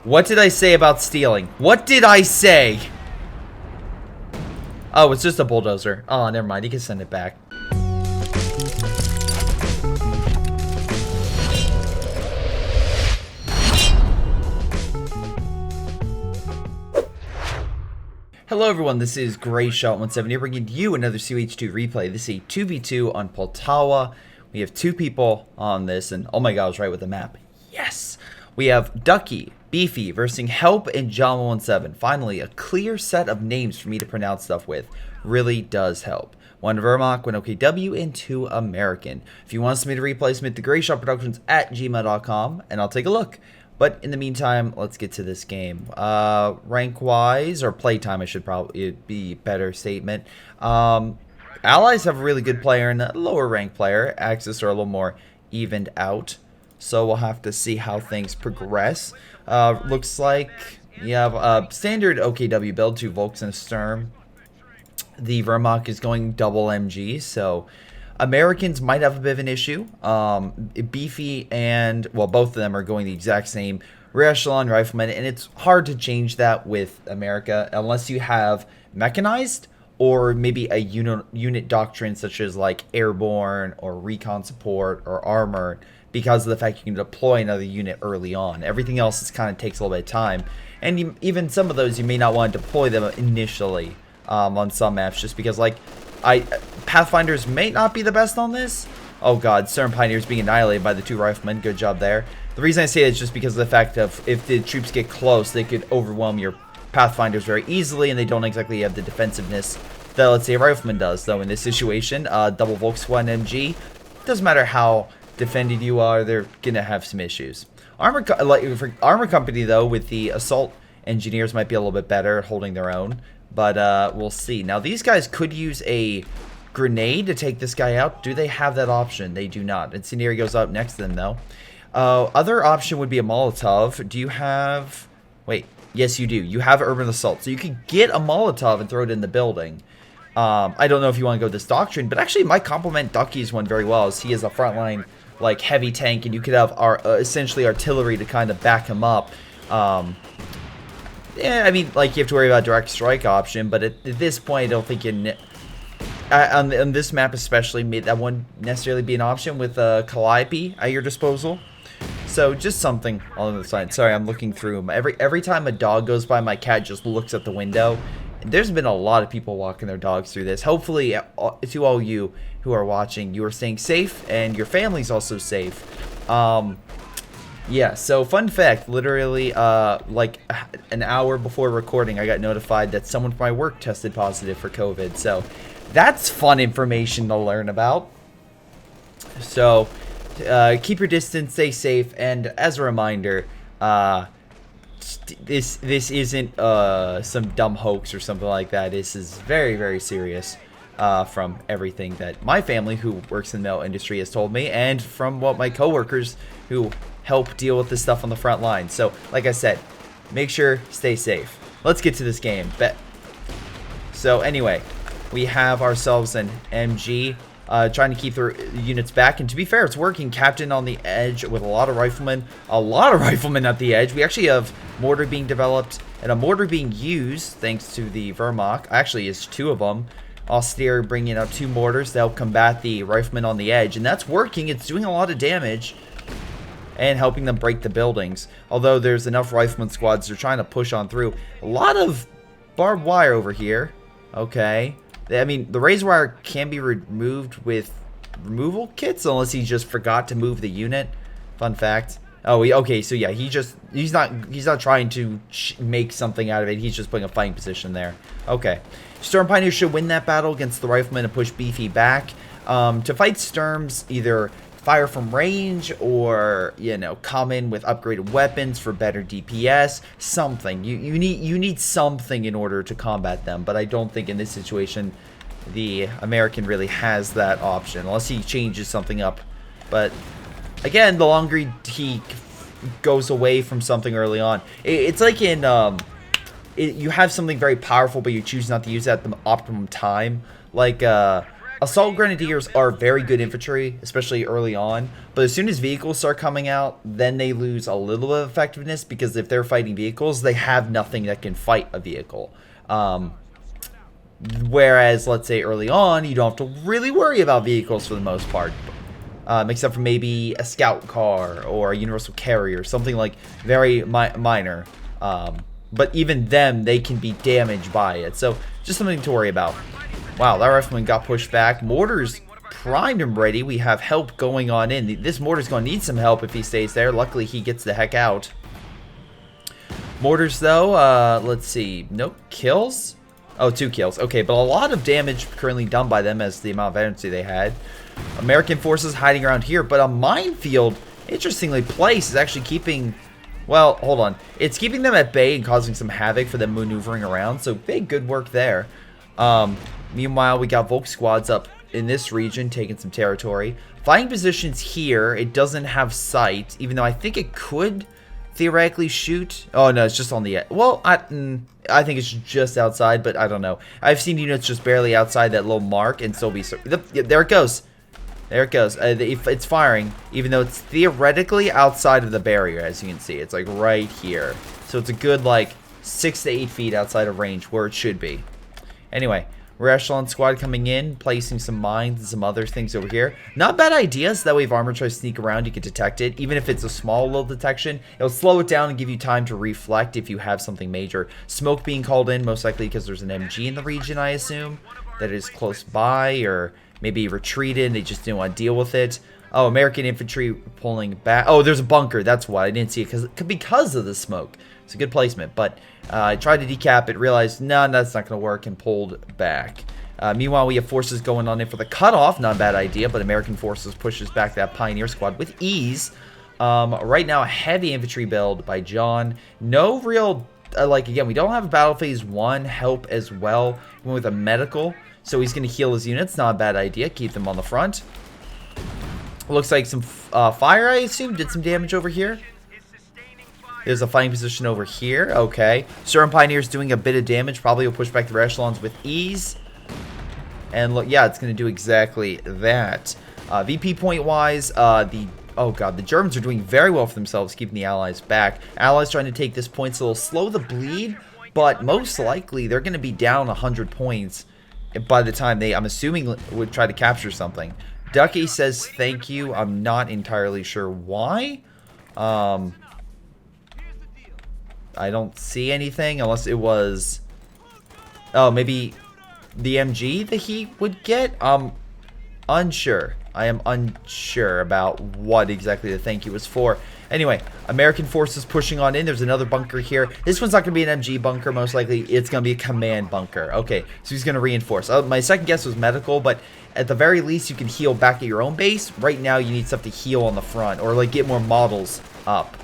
What did I say about stealing? What did I say? Oh, it's just a bulldozer. Oh, never mind. You can send it back. Hello everyone, this is Greyshot17 here bringing you another CH2 replay. This is a 2v2 on Poltawa. We have two people on this, and oh my god, I was right with the map. Yes! We have Ducky, Beefy versus Help and Jama17. Finally, a clear set of names for me to pronounce stuff with. Really does help. One Vermont, one OKW, and two American. If you want me to replay, submit to greyshotproductions at gmail.com, and I'll take a look. But in the meantime, let's get to this game. Rank-wise, or playtime, I should probably be a better statement. Allies have a really good player and a lower rank player. Axis are a little more evened out. So we'll have to see how things progress. Looks like you have a standard OKW build, 2 Volks and a Sturm. The Vermont is going double MG, so Americans might have a bit of an issue. Beefy and, well, both of them are going the exact same rear echelon rifleman, and it's hard to change that with America unless you have mechanized or maybe a unit doctrine such as like airborne or recon support or armor, because of the fact you can deploy another unit early on. Everything else is kind of takes a little bit of time, and even some of those you may not want to deploy them initially on some maps, just because like Pathfinders may not be the best on this. Oh god, Stern Pioneers being annihilated by the 2 riflemen. Good job there. The reason I say it is just because of the fact of if the troops get close, they could overwhelm your Pathfinders very easily, and they don't exactly have the defensiveness that, let's say, a rifleman does. Though in this situation, double Volkswagen MG, doesn't matter how defended you are, they're gonna have some issues. For Armor Company though, with the assault engineers, might be a little bit better at holding their own. But we'll see. Now, these guys could use a grenade to take this guy out. Do they have that option? They do not. And Scenario goes up next to them, though. Other option would be a Molotov. Do you have... Wait. Yes, you do. You have Urban Assault. So you could get a Molotov and throw it in the building. I don't know if you want to go this doctrine, but actually it might complement Ducky's one very well, as he is a frontline, like, heavy tank, and you could have essentially artillery to kind of back him up. Yeah, I mean, like, you have to worry about direct strike option, but at this point, I don't think on this map especially, that wouldn't necessarily be an option with Calliope at your disposal. So just something along the side. Sorry, I'm looking through them. Every time a dog goes by, my cat just looks at the window. There's been a lot of people walking their dogs through this. Hopefully, to all you who are watching, you are staying safe, and your family's also safe. Yeah, so fun fact, literally like an hour before recording, I got notified that someone from my work tested positive for COVID. So that's fun information to learn about. So keep your distance, stay safe, and as a reminder, this isn't some dumb hoax or something like that. This is very, very serious. From everything that my family, who works in the metal industry, has told me, and from what my coworkers who help deal with this stuff on the front line. So, like I said, make sure, stay safe. Let's get to this game. So, anyway, we have ourselves an MG trying to keep the units back, and to be fair, it's working. Captain on the edge with a lot of riflemen at the edge. We actually have mortar being developed and a mortar being used thanks to the Wehrmacht. Actually, it's 2 of them. Austere bringing out 2 mortars to help combat the riflemen on the edge, and that's working. It's doing a lot of damage and helping them break the buildings. Although there's enough rifleman squads, they're trying to push on through. A lot of barbed wire over here. Okay. I mean, the razor wire can be removed with removal kits unless he just forgot to move the unit. Fun fact. Oh, okay, so yeah, he's not trying to make something out of it. He's just putting a fighting position there. Okay. Sturm Pioneers should win that battle against the riflemen and push Beefy back. To fight Sturms, either fire from range or, you know, come in with upgraded weapons for better DPS. Something. You need something in order to combat them, but I don't think in this situation the American really has that option unless he changes something up. But again, the longer he goes away from something early on, it's like in you have something very powerful, but you choose not to use it at the optimum time. Like assault grenadiers are very good infantry, especially early on. But as soon as vehicles start coming out, then they lose a little bit of effectiveness, because if they're fighting vehicles, they have nothing that can fight a vehicle. Whereas, let's say early on, you don't have to really worry about vehicles for the most part. Except for maybe a scout car or a universal carrier, something like very minor. But even them, they can be damaged by it. So just something to worry about. Wow, that rifleman got pushed back. Mortar's primed and ready. We have help going on in. This mortar's going to need some help if he stays there. Luckily, he gets the heck out. Mortars, though, let's see. Nope, kills? Oh, 2 kills. Okay, but a lot of damage currently done by them as the amount of energy they had. American forces hiding around here, but a minefield, interestingly placed, is actually keeping... Well, hold on. It's keeping them at bay and causing some havoc for them maneuvering around, so big good work there. Meanwhile, we got Volk squads up in this region, taking some territory. Flying positions here, it doesn't have sight, even though I think it could theoretically shoot. Oh, no, it's just on the... Well, I think it's just outside, but I don't know. I've seen units just barely outside that little mark and still be... There it goes. There it goes. It's firing, even though it's theoretically outside of the barrier, as you can see. It's like right here. So it's a good like 6 to 8 feet outside of range where it should be. Anyway, rear echelon squad coming in, placing some mines and some other things over here. Not bad ideas. So that way if armor tries to sneak around, you can detect it. Even if it's a small little detection, it'll slow it down and give you time to reflect if you have something major. Smoke being called in, most likely because there's an MG in the region, I assume, that is close by, or... Maybe retreated and they just didn't want to deal with it. Oh, American infantry pulling back. Oh, there's a bunker. That's why I didn't see it because of the smoke. It's a good placement. But I tried to decap it, realized, no, that's not going to work, and pulled back. Meanwhile, we have forces going on in for the cutoff. Not a bad idea, but American forces pushes back that Pioneer squad with ease. Right now, a heavy infantry build by John. No real, like, again, we don't have a battle phase 1 help as well. We went with a medical. So he's going to heal his units. Not a bad idea. Keep them on the front. Looks like some fire, I assume, did some damage over here. There's a fighting position over here. Okay. Certain Pioneers doing a bit of damage. Probably will push back the echelons with ease. And look, yeah, it's going to do exactly that. VP point-wise, oh god, the Germans are doing very well for themselves, keeping the Allies back. Allies trying to take this point, so they'll slow the bleed. But most likely, they're going to be down 100 points. By the time they, I'm assuming, would try to capture something. Ducky says thank you. I'm not entirely sure why. I don't see anything unless it was... Oh, maybe the MG that he would get? Unsure. I am unsure about what exactly the thank you was for. Anyway, American forces pushing on in. There's another bunker here. This one's not going to be an MG bunker, most likely. It's going to be a command bunker. Okay, so he's going to reinforce. My second guess was medical, but at the very least, you can heal back at your own base. Right now, you need stuff to heal on the front, or like get more models up.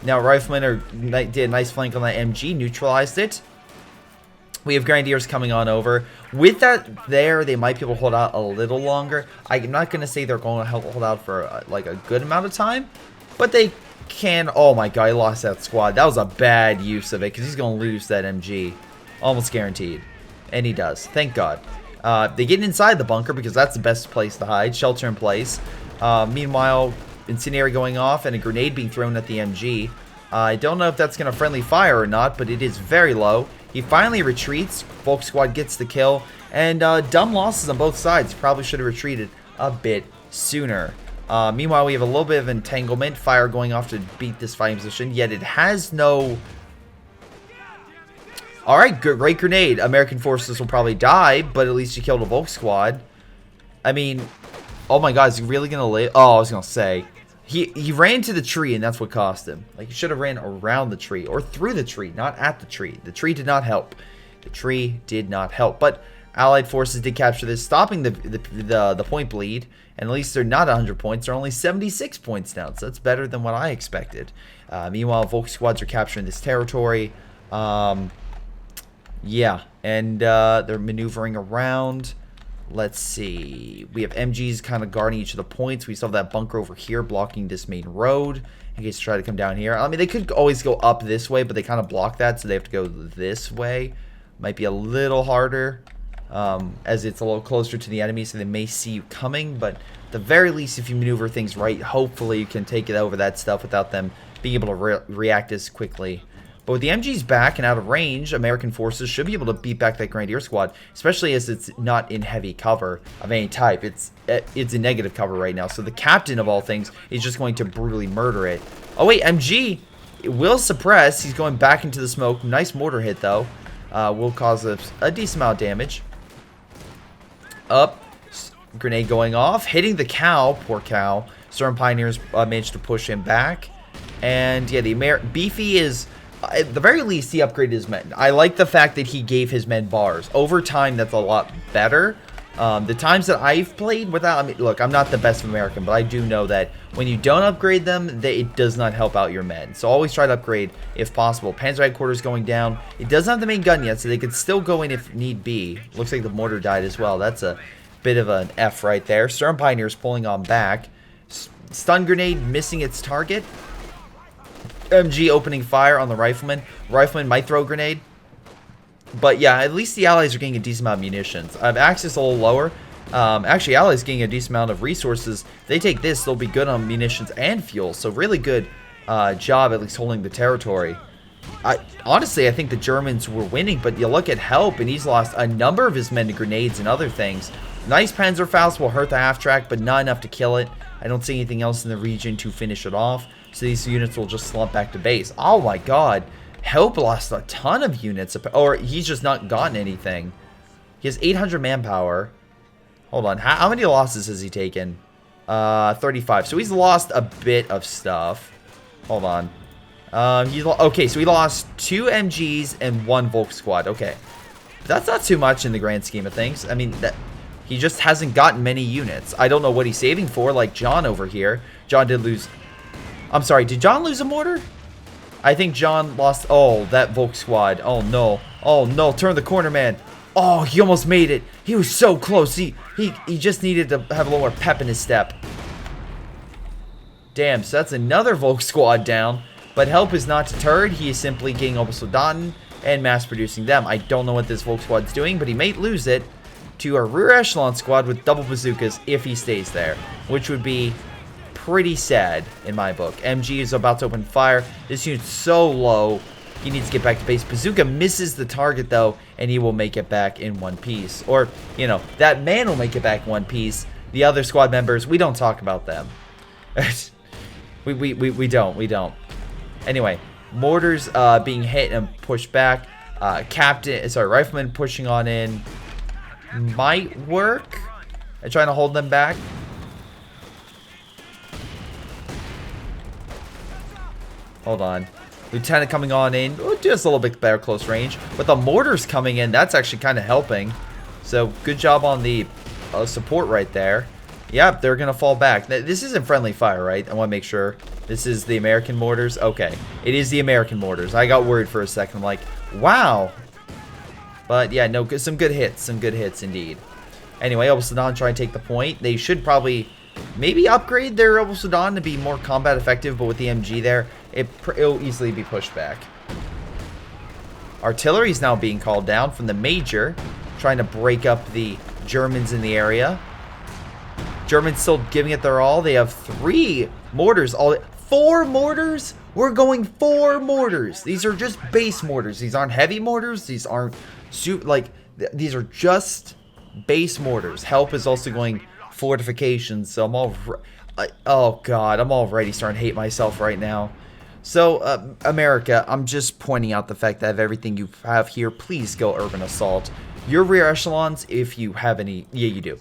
Now, Riflemen did a nice flank on that MG, neutralized it. We have Grenadiers coming on over. With that there, they might be able to hold out a little longer. I'm not going to say they're going to hold out for like a good amount of time, but they can. Oh my god, he lost that squad. That was a bad use of it because he's going to lose that MG. Almost guaranteed. And he does. Thank god. They get inside the bunker because that's the best place to hide. Shelter in place. Meanwhile, incendiary going off and a grenade being thrown at the MG. I don't know if that's going to friendly fire or not, but it is very low. He finally retreats. Volk squad gets the kill. And dumb losses on both sides. Probably should have retreated a bit sooner. Meanwhile, we have a little bit of entanglement. Fire going off to beat this fighting position. Yet it has no... Alright, great grenade. American forces will probably die, but at least you killed a Volk squad. I mean, oh my god, is he really going to live? Oh, I was going to say... He ran to the tree, and that's what cost him. Like, he should have ran around the tree, or through the tree, not at the tree. The tree did not help. The tree did not help. But Allied forces did capture this, stopping the point bleed. And at least they're not 100 points. They're only 76 points now, so that's better than what I expected. Meanwhile, Volk squads are capturing this territory. Yeah, and they're maneuvering around. Let's see. We have MGs kind of guarding each of the points. We still have that bunker over here blocking this main road in case they try to come down here. I mean, they could always go up this way, but they kind of block that, so they have to go this way. Might be a little harder. as it's a little closer to the enemy, so they may see you coming. But at the very least, if you maneuver things right, hopefully you can take it over that stuff without them being able to react as quickly. But with the MGs back and out of range, American forces should be able to beat back that Grenadier squad, especially as it's not in heavy cover of any type. It's in negative cover right now, so the captain of all things is just going to brutally murder it. Oh wait, MG will suppress. He's going back into the smoke. Nice mortar hit though. Will cause a decent amount of damage. Up, grenade going off, hitting the cow. Poor cow. Storm Pioneers managed to push him back, and yeah, the Beefy is. At the very least, he upgraded his men. I like the fact that he gave his men bars. Over time, that's a lot better. The times that I've played without... I mean, look, I'm not the best American, but I do know that when you don't upgrade them, it does not help out your men. So always try to upgrade if possible. Panzer Headquarters going down. It doesn't have the main gun yet, so they could still go in if need be. Looks like the mortar died as well. That's a bit of an F right there. Storm Pioneers pulling on back. Stun grenade missing its target. MG opening fire on the rifleman. Rifleman might throw a grenade. But yeah, at least the allies are getting a decent amount of munitions. Access a little lower. Actually, allies getting a decent amount of resources. If they take this, they'll be good on munitions and fuel. So really good job at least holding the territory. Honestly, I think the Germans were winning, but you look at Help, and he's lost a number of his men to grenades and other things. Nice Panzerfaust will hurt the half-track, but not enough to kill it. I don't see anything else in the region to finish it off. So these units will just slump back to base. Oh my god. Help lost a ton of units. Or he's just not gotten anything. He has 800 manpower. Hold on. How many losses has he taken? 35. So he's lost a bit of stuff. Hold on. Okay, so he lost 2 MGs and 1 Volk squad. Okay. That's not too much in the grand scheme of things. I mean, he just hasn't gotten many units. I don't know what he's saving for, like John over here. John did lose... I'm sorry, did John lose a mortar? I think John lost... Oh, that Volk squad. Oh, no. Oh, no. Turn the corner, man. Oh, he almost made it. He was so close. He just needed to have a little more pep in his step. Damn, so that's another Volk squad down. But Help is not deterred. He is simply getting Obersoldaten and mass-producing them. I don't know what this Volk squad's doing, but he may lose it to a rear echelon squad with double bazookas if he stays there, which would be... pretty sad in my book. MG is about to open fire. This unit's so low. He needs to get back to base. Bazooka misses the target though, and he will make it back in one piece. Or, you know, that man will make it back in one piece. The other squad members, we don't talk about them. we don't. Anyway, mortars being hit and pushed back. Rifleman pushing on in might work. I'm trying to hold them back. Hold on. Lieutenant coming on in. Oh, just a little bit better close range. But the mortars coming in, that's actually kind of helping. So, good job on the support right there. Yep, they're going to fall back. This isn't friendly fire, right? I want to make sure. This is the American mortars. Okay. It is the American mortars. I got worried for a second. I'm like, wow. But, yeah, no, some good hits. Some good hits, indeed. Anyway, Obersoldaten trying to take the point. They should probably... maybe upgrade their Obersoldaten to be more combat effective, but with the MG there, it'll easily be pushed back. Artillery is now being called down from the Major, trying to break up the Germans in the area. Germans still giving it their all. They have 3 mortars. 4 mortars? We're going 4 mortars. These are just base mortars. These aren't heavy mortars. These aren't... these are just base mortars. Help is also going... fortifications, so I'm oh god, I'm already starting to hate myself right now. So America, I'm just pointing out the fact that of everything you have here, please go urban assault. Your rear echelons, if you have any, yeah, you do,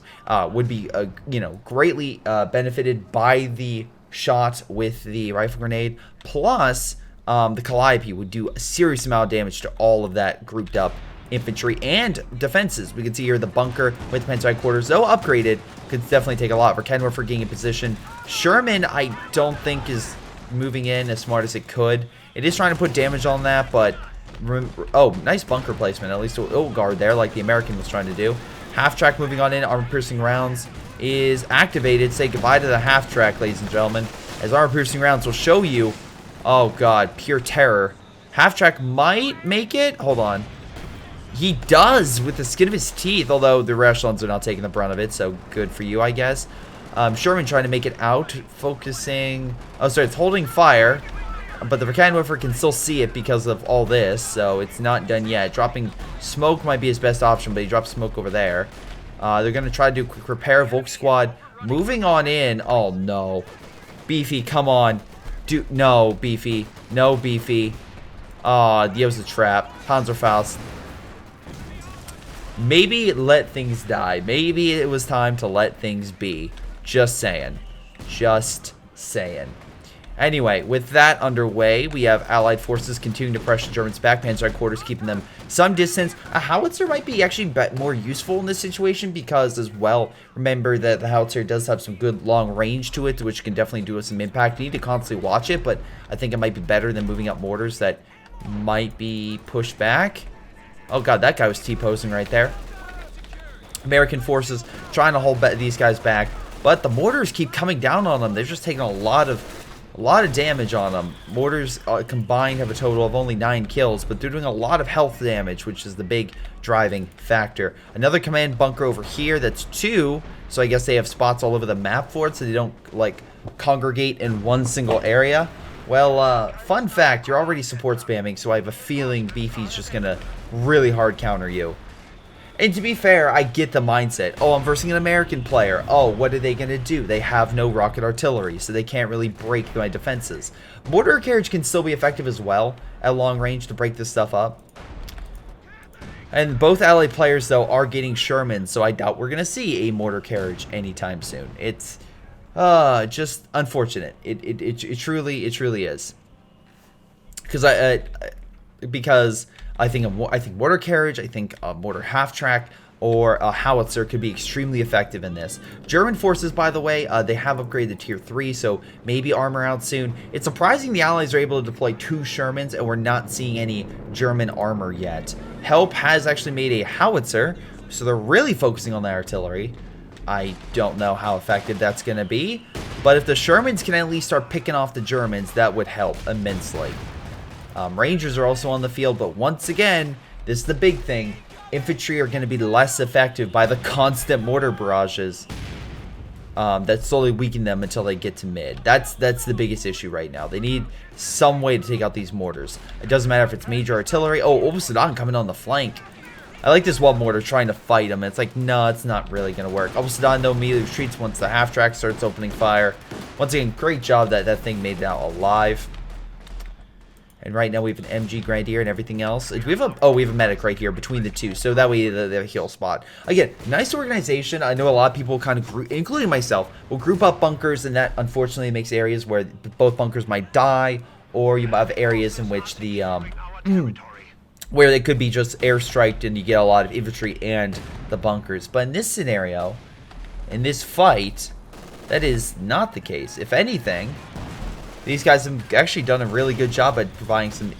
would be you know, greatly benefited by the shot with the rifle grenade. Plus the Calliope would do a serious amount of damage to all of that grouped up infantry and defenses. We can see here the bunker with Panzer Headquarters, though upgraded, could definitely take a lot. Verkenwerfer getting in position. Sherman, I don't think is moving in as smart as it could. It is trying to put damage on that, but oh, nice bunker placement. At least a guard there, like the American was trying to do. Half track moving on in. Armor piercing rounds is activated. Say goodbye to the half track, ladies and gentlemen, as armor piercing rounds will show you. Oh god, pure terror. Half track might make it. Hold on. He does with the skin of his teeth, although the Echelons are not taking the brunt of it, so good for you, I guess. Sherman trying to make it out, focusing. Oh, sorry, it's holding fire, but the Verkanwerfer can still see it because of all this, so it's not done yet. Dropping smoke might be his best option, but he drops smoke over there. They're going to try to do a quick repair. Volk Squad moving on in. Oh, no. Beefy, come on. No, Beefy. No, Beefy. It was a trap. Panzerfaust. Maybe let things die. Maybe it was time to let things be. Just saying. Just saying. Anyway, with that underway, we have Allied forces continuing to press the Germans back. Panzer quarters keeping them some distance. A howitzer might be actually more useful in this situation because, as well, remember that the howitzer does have some good long range to it, which can definitely do us some impact. You need to constantly watch it, but I think it might be better than moving up mortars that might be pushed back. Oh god, that guy was T-posing right there. American forces trying to hold these guys back, but the mortars keep coming down on them. They're just taking a lot of damage on them. Mortars combined have a total of only 9 kills, but they're doing a lot of health damage, which is the big driving factor. Another command bunker over here, that's 2, so I guess they have spots all over the map for it, so they don't, like, congregate in one single area. Well, fun fact, you're already support spamming, so I have a feeling Beefy's just gonna really hard counter you. And to be fair, I get the mindset. Oh, I'm versing an American player. Oh, what are they gonna do? They have no rocket artillery, so they can't really break my defenses. Mortar carriage can still be effective as well at long range to break this stuff up. And both allied players, though, are getting Shermans, so I doubt we're gonna see a mortar carriage anytime soon. It's just unfortunate. It truly is. Because I think mortar carriage, I think a mortar half track, or a howitzer could be extremely effective in this. German forces, by the way, they have upgraded to tier 3, so maybe armor out soon. It's surprising the Allies are able to deploy 2 Shermans, and we're not seeing any German armor yet. Help has actually made a howitzer, so they're really focusing on the artillery. I don't know how effective that's going to be, but if the Shermans can at least start picking off the Germans, that would help immensely. Rangers are also on the field, but once again, this is the big thing. Infantry are going to be less effective by the constant mortar barrages that slowly weaken them until they get to mid. That's the biggest issue right now. They need some way to take out these mortars. It doesn't matter if it's major artillery. Oh, Obusadon coming on the flank. I like this wall mortar trying to fight him. It's like, no, it's not really going to work. Obusadon, though, immediately retreats once the half track starts opening fire. Once again, great job that thing made it out alive. And right now we have an MG Grenadier and everything else. Do we have we have a medic right here between the two, so that way they have a heal spot. Again, nice organization. I know a lot of people kind of, including myself, will group up bunkers, and that unfortunately makes areas where both bunkers might die, or you have areas in which the where they could be just airstriked and you get a lot of infantry and the bunkers. But in this scenario, in this fight, that is not the case. If anything, these guys have actually done a really good job at providing some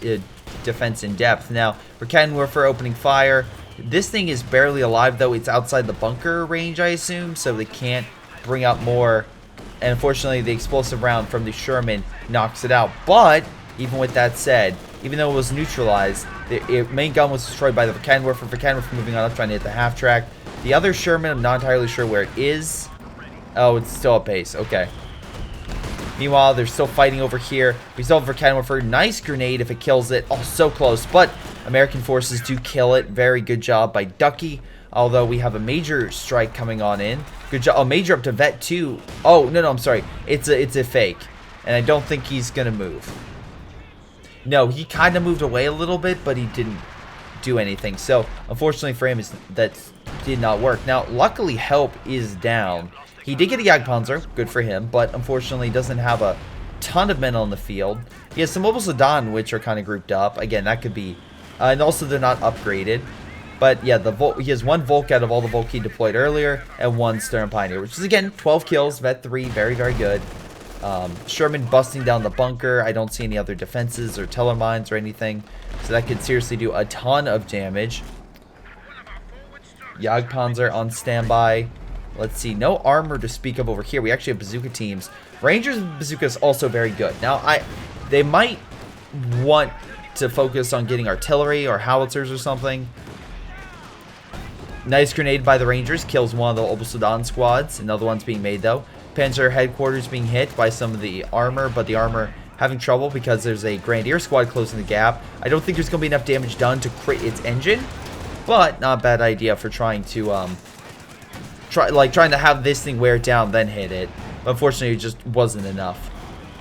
defense in depth. Now, Verkanwerfer opening fire. This thing is barely alive, though. It's outside the bunker range, I assume, so they can't bring out more. And unfortunately, the explosive round from the Sherman knocks it out. But, even with that said, even though it was neutralized, the main gun was destroyed by the Verkanwerfer. Verkanwerfer moving on up, trying to hit the half track. The other Sherman, I'm not entirely sure where it is. Oh, it's still at base. Okay. Meanwhile, they're still fighting over here. We still have Verkanwerfer. Nice grenade if it kills it. Oh, so close. But American forces do kill it. Very good job by Ducky. Although we have a major strike coming on in. Good job. Oh, major up to Vet 2. Oh, no, I'm sorry. It's a fake. And I don't think he's going to move. No, he kind of moved away a little bit, but he didn't do anything. So, unfortunately for him, that did not work. Now, luckily, help is down. He did get a Jagdpanzer, good for him, but unfortunately doesn't have a ton of men on the field. He has some Obusadon, which are kind of grouped up. Again, that could be, and also they're not upgraded. But yeah, he has 1 Volk out of all the Volk he deployed earlier, and 1 Stern Pioneer, which is again 12 kills, Vet 3, very, very good. Sherman busting down the bunker. I don't see any other defenses or teller mines or anything, so that could seriously do a ton of damage. Jagdpanzer on standby. Let's see, no armor to speak of over here. We actually have bazooka teams. Rangers and bazookas also very good. Now, they might want to focus on getting artillery or howitzers or something. Nice grenade by the Rangers. Kills one of the Obersoldaten squads. Another one's being made, though. Panzer headquarters being hit by some of the armor, but the armor having trouble because there's a Grenadier squad closing the gap. I don't think there's going to be enough damage done to crit its engine, but not a bad idea for trying to trying to have this thing wear it down, then hit it. But unfortunately, it just wasn't enough.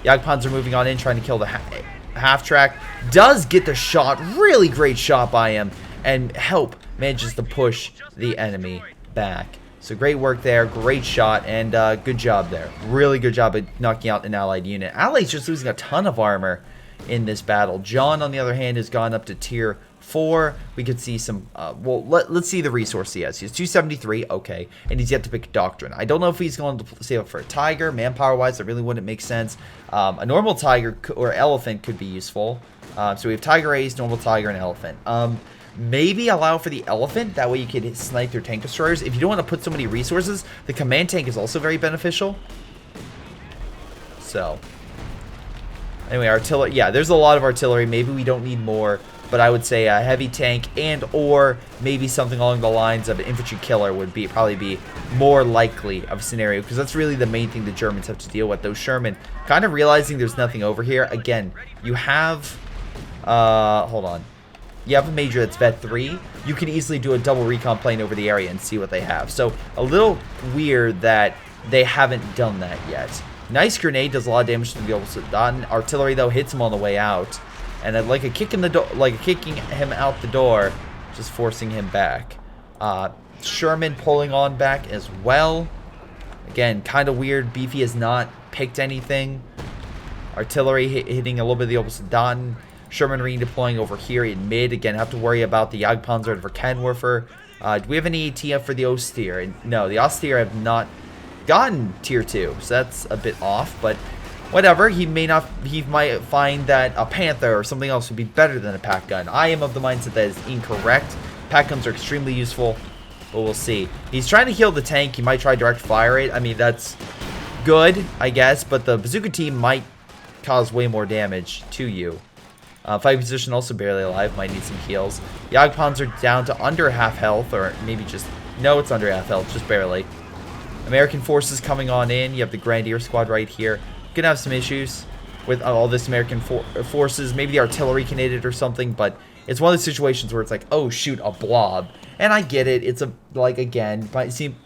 Jagdpanzer moving on in, trying to kill the half track. Does get the shot. Really great shot by him. And help manages to push the enemy back. So great work there. Great shot. And good job there. Really good job at knocking out an allied unit. Allies just losing a ton of armor in this battle. John, on the other hand, has gone up to tier 4. We could see some, well, let's see the resource he has. He has 273, okay, and he's yet to pick Doctrine. I don't know if he's going to save up for a Tiger. Manpower-wise, that really wouldn't make sense. A normal Tiger or Elephant could be useful. So we have Tiger Ace, normal Tiger, and Elephant. Maybe allow for the Elephant. That way you can snipe their tank destroyers. If you don't want to put so many resources, the command tank is also very beneficial. So, anyway, artillery. Yeah, there's a lot of artillery. Maybe we don't need more. But I would say a heavy tank and or maybe something along the lines of an infantry killer would probably be more likely of a scenario, because that's really the main thing the Germans have to deal with. Those Sherman kind of realizing there's nothing over here. Again, you have hold on. You have a major that's vet 3. You can easily do a double recon plane over the area and see what they have. So a little weird that they haven't done that yet. Nice grenade, does a lot of damage to the Obersoldaten. Artillery though hits him on the way out. And then like a kick in the door, like kicking him out the door, just forcing him back. Sherman pulling on back as well. Again, kind of weird. Beefy has not picked anything. Artillery hitting a little bit of the Obersoldaten. Sherman redeploying over here in mid. Again, have to worry about the Jagdpanzer for Kennwerfer. Do we have any ATF for the Austere? No, the Austere have not gotten tier 2, so that's a bit off, but whatever. He might find that a Panther or something else would be better than a pack gun. I am of the mindset that is incorrect. Pack guns are extremely useful, but we'll see. He's trying to kill the tank. He might try direct fire it. I mean, that's good, I guess, but the bazooka team might cause way more damage to you. Fighting position also barely alive. Might need some heals. Jagdpanzer down to under half health, or maybe just, no, it's under half health, just barely. American forces coming on in. You have the Grenadier squad right here. Gonna have some issues with all this American forces. Maybe the artillery can hit it or something, but it's one of those situations where it's like, oh shoot, a blob. And I get it. It's again,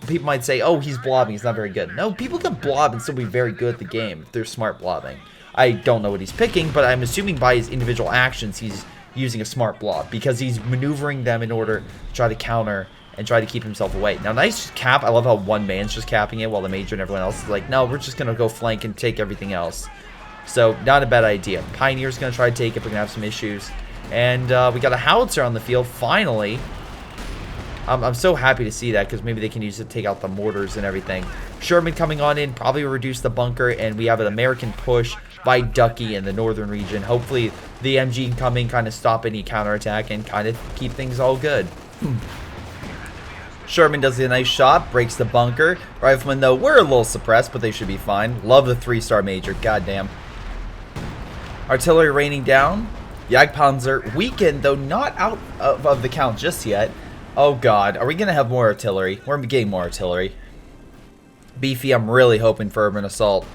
people might say, oh, he's blobbing, he's not very good. No, people can blob and still be very good at the game if they're smart blobbing. I don't know what he's picking, but I'm assuming by his individual actions he's using a smart blob, because he's maneuvering them in order to try to counter and try to keep himself away. Now, nice cap. I love how one man's just capping it while the major and everyone else is like, no, we're just going to go flank and take everything else. So, not a bad idea. Pioneer's going to try to take it, but we're going to have some issues. And we got a howitzer on the field, finally. I'm so happy to see that, because maybe they can use it to take out the mortars and everything. Sherman coming on in, probably reduce the bunker, and we have an American push by Ducky in the northern region. Hopefully, the MG can come in, kind of stop any counterattack, and kind of keep things all good. Sherman does a nice shot, breaks the bunker. Riflemen, though, we're a little suppressed, but they should be fine. Love the 3-star major, goddamn. Artillery raining down. Jagdpanzer weakened, though not out of the count just yet. Oh god, are we going to have more artillery? We're getting more artillery. Beefy, I'm really hoping for urban assault.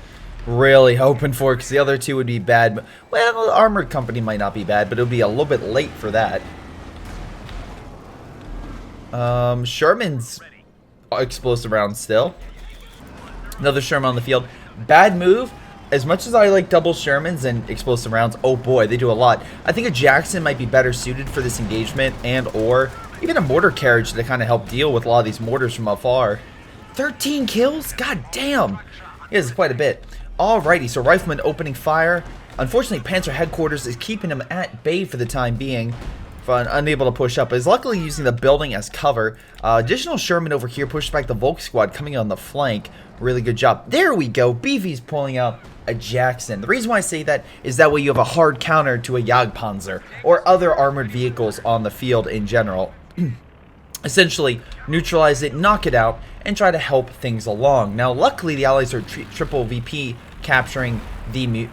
Really hoping for it, because the other two would be bad. Well, the armored company might not be bad, but it'll be a little bit late for that. Sherman's explosive round still. Another Sherman on the field. Bad move. As much as I like double Shermans and explosive rounds, oh boy, they do a lot. I think a Jackson might be better suited for this engagement, and or even a mortar carriage to kind of help deal with a lot of these mortars from afar. 13 kills? God damn. It is quite a bit. Alrighty, so Rifleman opening fire. Unfortunately, Panzer Headquarters is keeping him at bay for the time being. Unable to push up, but is luckily using the building as cover. Additional Sherman over here pushed back the Volk squad coming on the flank. Really good job. There we go. Beefy's pulling out a Jackson. The reason why I say that is that way you have a hard counter to a Jagdpanzer or other armored vehicles on the field in general. Essentially, neutralize it, knock it out, and try to help things along. Now, luckily, the Allies are triple VP capturing the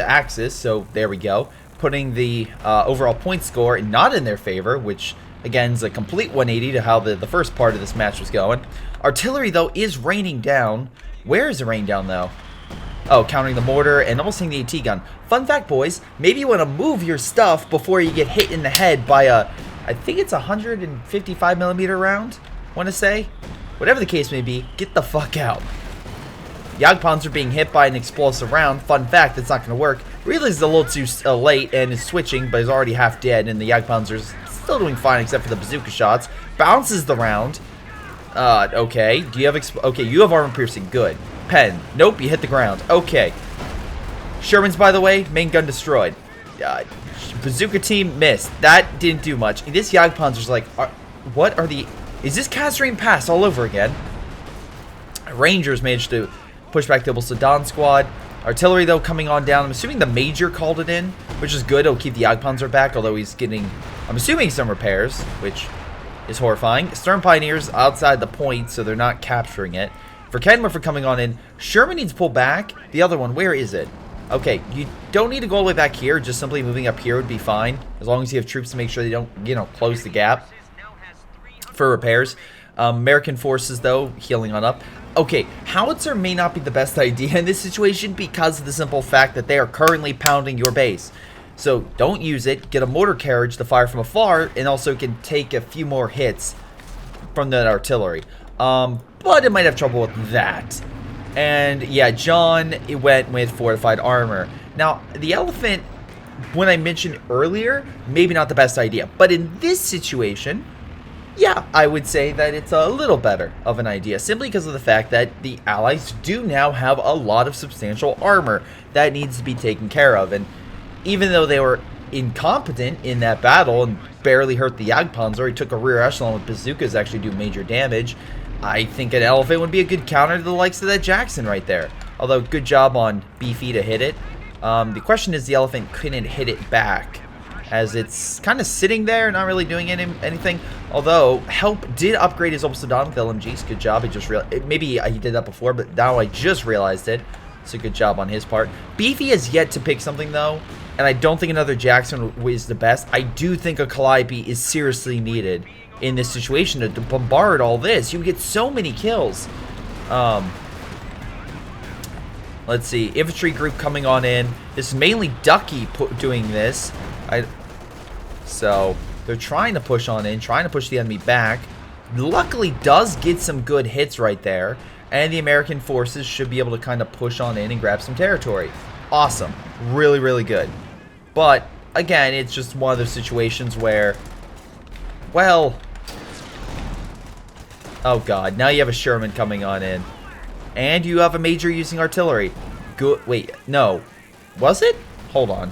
Axis, so there we go. Putting the overall point score not in their favor, which, Again, it's a complete 180 to how the first part of this match was going. Artillery, though, is raining down. Where is it raining down, though? Oh, countering the mortar and almost hitting the AT gun. Fun fact, boys, maybe you want to move your stuff before you get hit in the head by a, I think it's a 155mm round, want to say? Whatever the case may be, get the fuck out. Jagdpanzer being hit by an explosive round. Fun fact, that's not going to work. Realizes a little too late and is switching, but is already half dead, and the Jagdpanzer's still doing fine except for the bazooka shots. Bounces the round. Okay. Do you have okay, you have armor piercing. Good. Pen. Nope, you hit the ground. Okay. Sherman's, by the way, main gun destroyed. Bazooka team missed. That didn't do much. This Jagdpanzer's like, what are the... Is this Kasserine Pass all over again? Rangers managed to push back the Sedan squad. Artillery, though, coming on down. I'm assuming the Major called it in, which is good. It'll keep the Jagdpanzer back, although he's getting, I'm assuming, some repairs, which is horrifying. Stern Pioneers outside the point, so they're not capturing it. For Kenworth for coming on in, Sherman needs to pull back. The other one, where is it? Okay, you don't need to go all the way back here. Just simply moving up here would be fine, as long as you have troops to make sure they don't, you know, close the gap for repairs. American forces, though, healing on up. Okay, howitzer may not be the best idea in this situation because of the simple fact that they are currently pounding your base. So don't use it. Get a mortar carriage to fire from afar, and also can take a few more hits from that artillery. But it might have trouble with that. And yeah, John went with fortified armor. Now, the elephant, when I mentioned earlier, maybe not the best idea. But in this situation, yeah, I would say that it's a little better of an idea, simply because of the fact that the Allies do now have a lot of substantial armor that needs to be taken care of. And even though they were incompetent in that battle and barely hurt the Jagdpanzer, he took a rear echelon with bazookas to actually do major damage. I think an elephant would be a good counter to the likes of that Jackson right there. Although, good job on Beefy to hit it. The question is, the elephant couldn't hit it back, as it's kind of sitting there, not really doing anything. Although, Help did upgrade his Sedan with LMGs. Good job. He just maybe he did that before, but now I just realized it. So good job on his part. Beefy has yet to pick something, though, and I don't think another Jackson is the best. I do think a Calliope is seriously needed in this situation to bombard all this. You get so many kills. Let's see. Infantry group coming on in. This is mainly Ducky doing this. So they're trying to push on in, trying to push the enemy back. Luckily, does get some good hits right there, and the American forces should be able to kind of push on in and grab some territory. Awesome. Really, really good. But again, it's just one of those situations where, well, oh god, now you have a Sherman coming on in, and you have a Major using artillery. Good. Wait, no, was it? Hold on.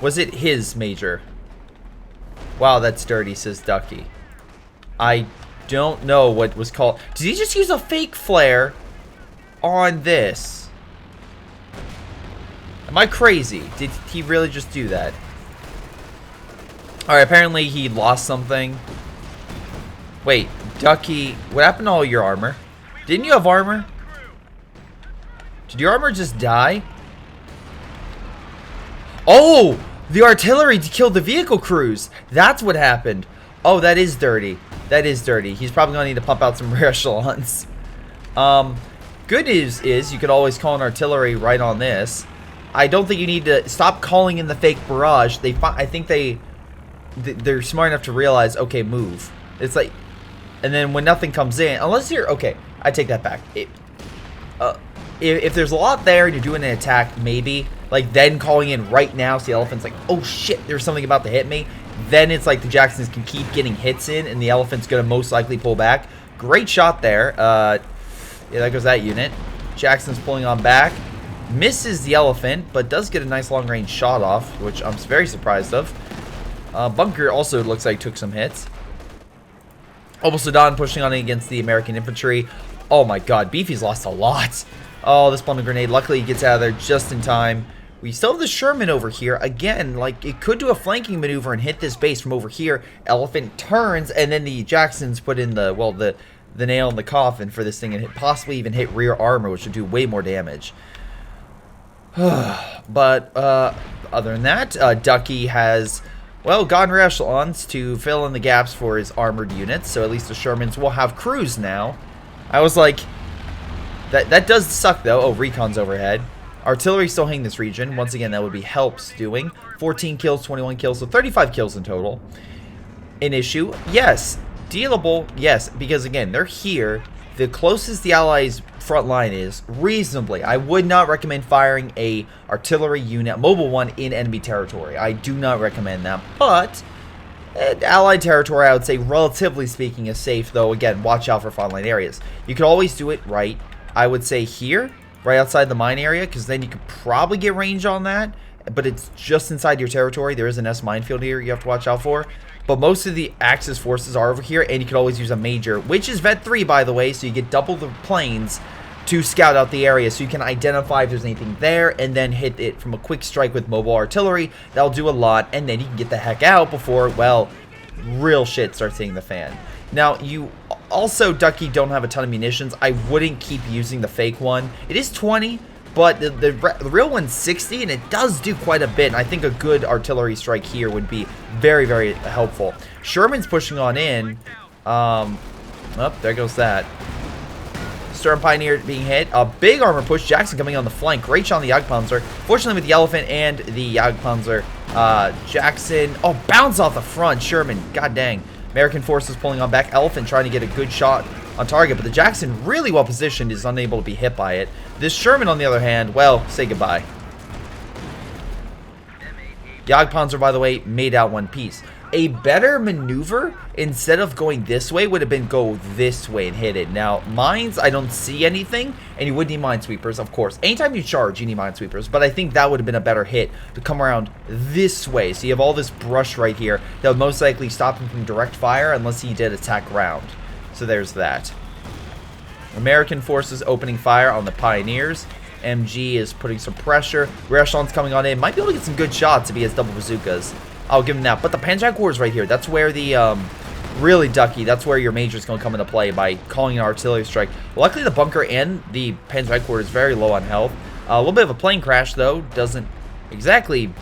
Was it his Major? Wow, that's dirty, says Ducky. I don't know what was called. Did he just use a fake flare on this? Am I crazy? Did he really just do that? Alright, apparently he lost something. Wait, Ducky, what happened to all your armor? Didn't you have armor? Did your armor just die? Oh! The artillery killed the vehicle crews. That's what happened. Oh, that is dirty. That is dirty. He's probably going to need to pump out some rear echelons. Good news is you could always call an artillery right on this. I don't think you need to stop calling in the fake barrage. I think they're smart enough to realize, okay, move. It's like, and then when nothing comes in, unless you're, okay, I take that back. If there's a lot there and you're doing an attack, maybe, like then calling in right now, so the elephant's like, oh shit, there's something about to hit me. Then it's like the Jacksons can keep getting hits in, and the elephant's gonna most likely pull back. Great shot there. Yeah, there goes that unit. Jackson's pulling on back. Misses the elephant, but does get a nice long-range shot off, which I'm very surprised of. Bunker also looks like took some hits. Sedan pushing on against the American infantry. Oh my god, Beefy's lost a lot. Oh, this bombing grenade. Luckily, he gets out of there just in time. We still have the Sherman over here. Again, like, it could do a flanking maneuver and hit this base from over here. Elephant turns, and then the Jacksons put in the, well, the nail in the coffin for this thing and possibly even hit rear armor, which would do way more damage. But, other than that, Ducky has well, gotten echelons to fill in the gaps for his armored units, so at least the Shermans will have crews now. I was like, that does suck though. Oh, recon's overhead. Artillery still hitting this region. Once again, that would be helps doing. 14 kills, 21 kills, so 35 kills in total. An issue? Yes. Dealable? Yes, because again, they're here. The closest the Allies' front line is, reasonably, I would not recommend firing a artillery unit, mobile one, in enemy territory. I do not recommend that, but Allied territory, I would say, relatively speaking, is safe, though, again, watch out for front line areas. You could always do it right, I would say here, right outside the mine area, because then you could probably get range on that, but it's just inside your territory. There is an S minefield here you have to watch out for. But most of the Axis forces are over here, and you could always use a major, which is Vet 3, by the way, so you get double the planes to scout out the area, so you can identify if there's anything there, and then hit it from a quick strike with mobile artillery. That'll do a lot, and then you can get the heck out before, well, real shit starts hitting the fan. Now, you also, Ducky, don't have a ton of munitions. I wouldn't keep using the fake one. It is 20, but the real one's 60, and it does do quite a bit. And I think a good artillery strike here would be very, very helpful. Sherman's pushing on in. Oh, there goes that. Sturm Pioneer being hit. A big armor push. Jackson coming on the flank. Great shot on the Jagdpanzer. Fortunately, with the Elephant and the Jagdpanzer, Jackson. Oh, bounce off the front. Sherman. God dang. American forces pulling on back. Elephant trying to get a good shot on target, but the Jackson, really well positioned, is unable to be hit by it. This Sherman, on the other hand, well, say goodbye. Jagdpanzer, by the way, made out one piece. A better maneuver, instead of going this way, would have been go this way and hit it. Now, mines, I don't see anything, and you would need minesweepers, of course. Anytime you charge, you need minesweepers, but I think that would have been a better hit to come around this way. So you have all this brush right here that would most likely stop him from direct fire unless he did attack ground. So there's that. American forces opening fire on the Pioneers. MG is putting some pressure. Rear echelon's coming on in. Might be able to get some good shots if he has double bazookas. I'll give him that. But the Panzerjag War is right here. That's where the, really, Ducky, that's where your major is going to come into play by calling an artillery strike. Luckily, the bunker and the Panzerjag War is very low on health. A little bit of a plane crash, though. Doesn't exactly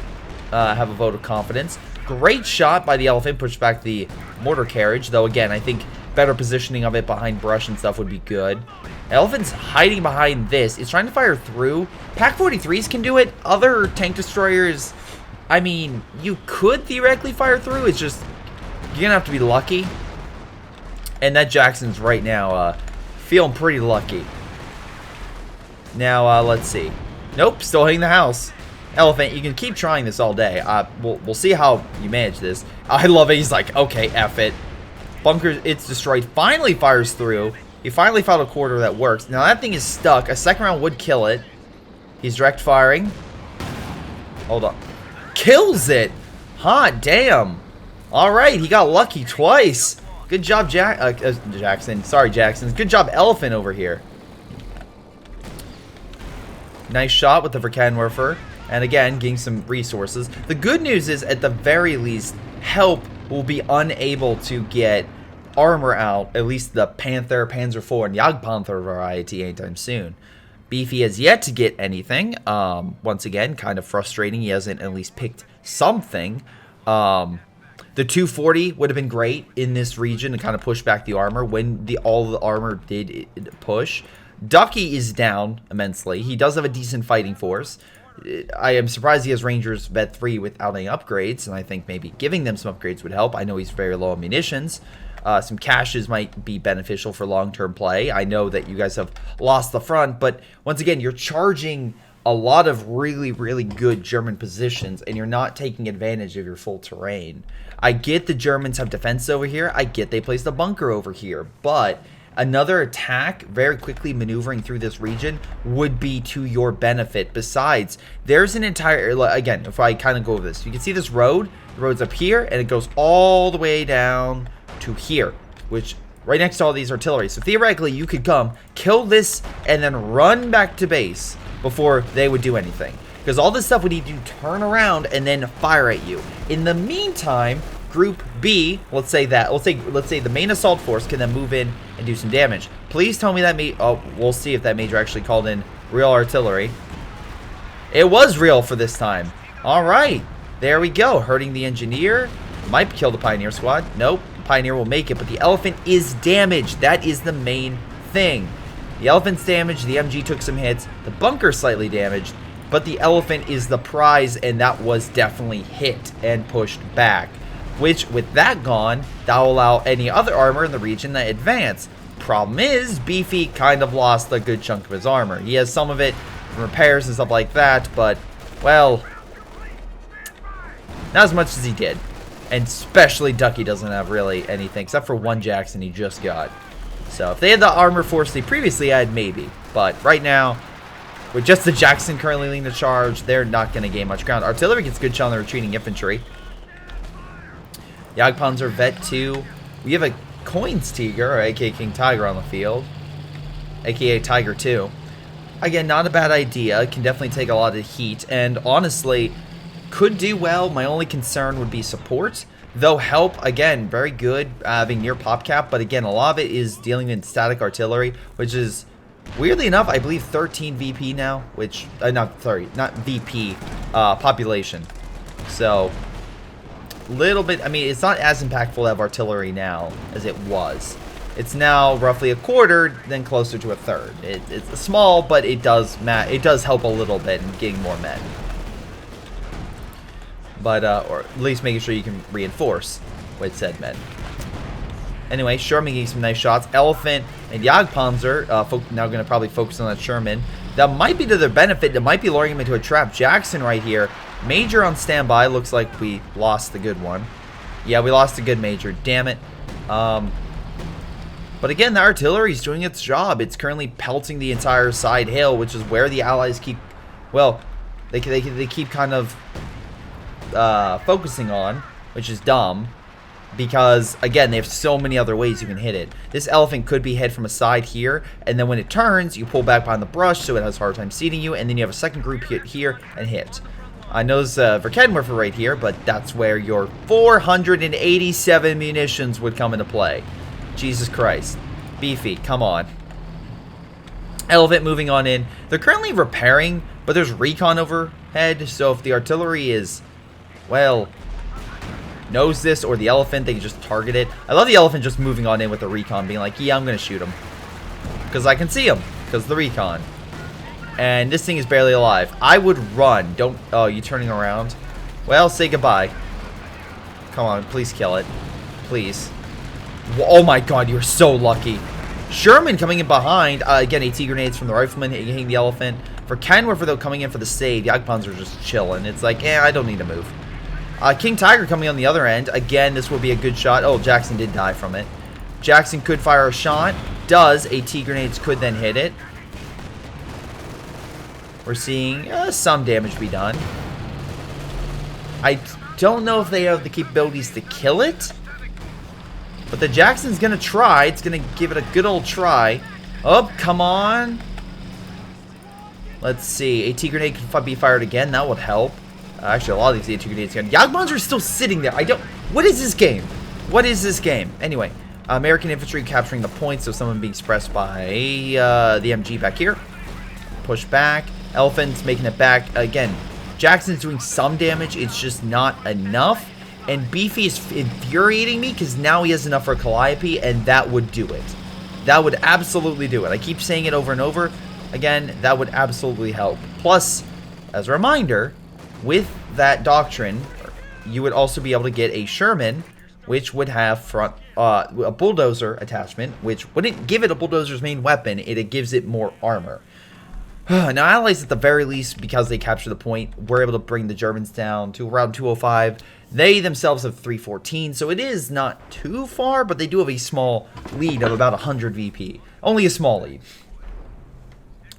have a vote of confidence. Great shot by the Elephant. Pushed back the mortar carriage. Though, again, I think better positioning of it behind brush and stuff would be good. Elephant's hiding behind this. It's trying to fire through. Pac 43s can do it. Other tank destroyers, I mean, you could theoretically fire through. It's just, you're going to have to be lucky. And that Jackson's right now feeling pretty lucky. Now, let's see. Nope, still hitting the house. Elephant, you can keep trying this all day. We'll see how you manage this. I love it. He's like, okay, F it. Bunker, it's destroyed. Finally fires through. He finally found a quarter that works. Now that thing is stuck. A second round would kill it. He's direct firing. Hold on. Kills it. Hot damn. Alright, he got lucky twice. Good job, Jackson. Sorry, Jackson. Good job, Elephant, over here. Nice shot with the Verkanwerfer. And again, getting some resources. The good news is, at the very least, help will be unable to get armor out, at least the Panther, Panzer IV, and Jagdpanther variety anytime soon. Beefy has yet to get anything. Once again, kind of frustrating. He hasn't at least picked something. The 240 would have been great in this region to kind of push back the armor when all the armor did push. Ducky is down immensely. He does have a decent fighting force. I am surprised he has Rangers Vet 3 without any upgrades, and I think maybe giving them some upgrades would help. I know he's very low on munitions. Some caches might be beneficial for long-term play. I know that you guys have lost the front, but once again, you're charging a lot of really, really good German positions, and you're not taking advantage of your full terrain. I get the Germans have defense over here. I get they placed a bunker over here, but another attack, very quickly maneuvering through this region, would be to your benefit. Besides, there's an entire, again, if I kind of go over this, you can see this road. The road's up here, and it goes all the way down to here, which right next to all these artillery. So theoretically, you could come, kill this, and then run back to base before they would do anything. Because all this stuff would need to turn around and then fire at you. In the meantime, Group B, let's say the main assault force can then move in and do some damage. Please tell me that we'll see if that major actually called in real artillery. It was real for this time. All right. There we go. Hurting the engineer. Might kill the Pioneer squad. Nope. Pioneer will make it, but the elephant is damaged. That is the main thing. The elephant's damaged. The MG took some hits. The bunker's slightly damaged, but the elephant is the prize, and that was definitely hit and pushed back. Which, with that gone, that will allow any other armor in the region to advance. Problem is, Beefy kind of lost a good chunk of his armor. He has some of it from repairs and stuff like that, but, well, not as much as he did. And especially Ducky doesn't have really anything, except for one Jackson he just got. So if they had the armor force they previously had, maybe. But right now, with just the Jackson currently leading the charge, they're not going to gain much ground. Artillery gets a good shot on the retreating infantry. Jagdpanzer, Vet 2. We have a Coins Tiger, or aka King Tiger, on the field. Aka Tiger 2. Again, not a bad idea. Can definitely take a lot of heat. And honestly, could do well. My only concern would be support. Though help, again, very good having near pop cap. But again, a lot of it is dealing in static artillery, which is, weirdly enough, I believe 13 VP now. Which, not VP, population. So, little bit, I mean, it's not as impactful to have artillery now as it was. It's now roughly a quarter, then closer to a third. It's small, but it does help a little bit in getting more men. But, or at least making sure you can reinforce with said men. Anyway, Sherman getting some nice shots. Elephant and Jagdpanzer, now going to probably focus on that Sherman. That might be to their benefit. That might be luring him into a trap. Jackson right here. Major on standby. Looks like we lost the good one. Yeah, we lost a good Major. Damn it. But again, the artillery is doing its job. It's currently pelting the entire side hill, which is where the Allies keep, well, they keep kind of focusing on, which is dumb. Because, again, they have so many other ways you can hit it. This elephant could be hit from a side here, and then when it turns, you pull back behind the brush, so it has a hard time seating you, and then you have a second group hit here and hit. I know there's Verkehrwerfer right here, but that's where your 487 munitions would come into play. Jesus Christ. Beefy, come on. Elephant moving on in. They're currently repairing, but there's recon overhead, so if the artillery is, well, knows this, or the elephant, they can just target it. I love the elephant just moving on in with the recon, being like, yeah, I'm going to shoot him. Because I can see him, because of the recon. And this thing is barely alive. I would run. Don't, oh, you turning around? Well, say goodbye. Come on, please kill it. Please. Oh my god, you're so lucky. Sherman coming in behind. Again, AT grenades from the rifleman hitting the elephant. For Cornheady, though, coming in for the save. Jagdpanzer are just chilling. It's like, I don't need to move. King Tiger coming on the other end. Again, this will be a good shot. Oh, Jackson did die from it. Jackson could fire a shot. Does. AT grenades could then hit it. We're seeing some damage be done. I don't know if they have the capabilities to kill it. But the Jackson's going to try. It's going to give it a good old try. Oh, come on. Let's see. AT grenade could be fired again. That would help. Actually, a lot of these AT grenades again. Jagdpanzer are still sitting there. What is this game? What is this game? Anyway, American infantry capturing the points, so someone being suppressed by the MG back here. Push back. Elephant's making it back. Again, Jackson's doing some damage. It's just not enough. And Beefy is infuriating me because now he has enough for Calliope, and that would do it. That would absolutely do it. I keep saying it over and over. Again, that would absolutely help. Plus, as a reminder, with that doctrine, you would also be able to get a Sherman, which would have a bulldozer attachment, which wouldn't give it a bulldozer's main weapon. It gives it more armor. Now, Allies, at the very least, because they capture the point, were able to bring the Germans down to around 205. They themselves have 314, so it is not too far, but they do have a small lead of about 100 VP. Only a small lead.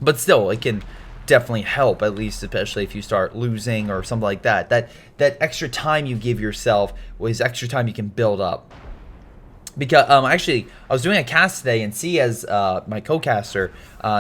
But still, it can definitely help, at least, especially if you start losing or something like that. That extra time you give yourself is extra time you can build up. Because actually, I was doing a cast today, and C as my co-caster,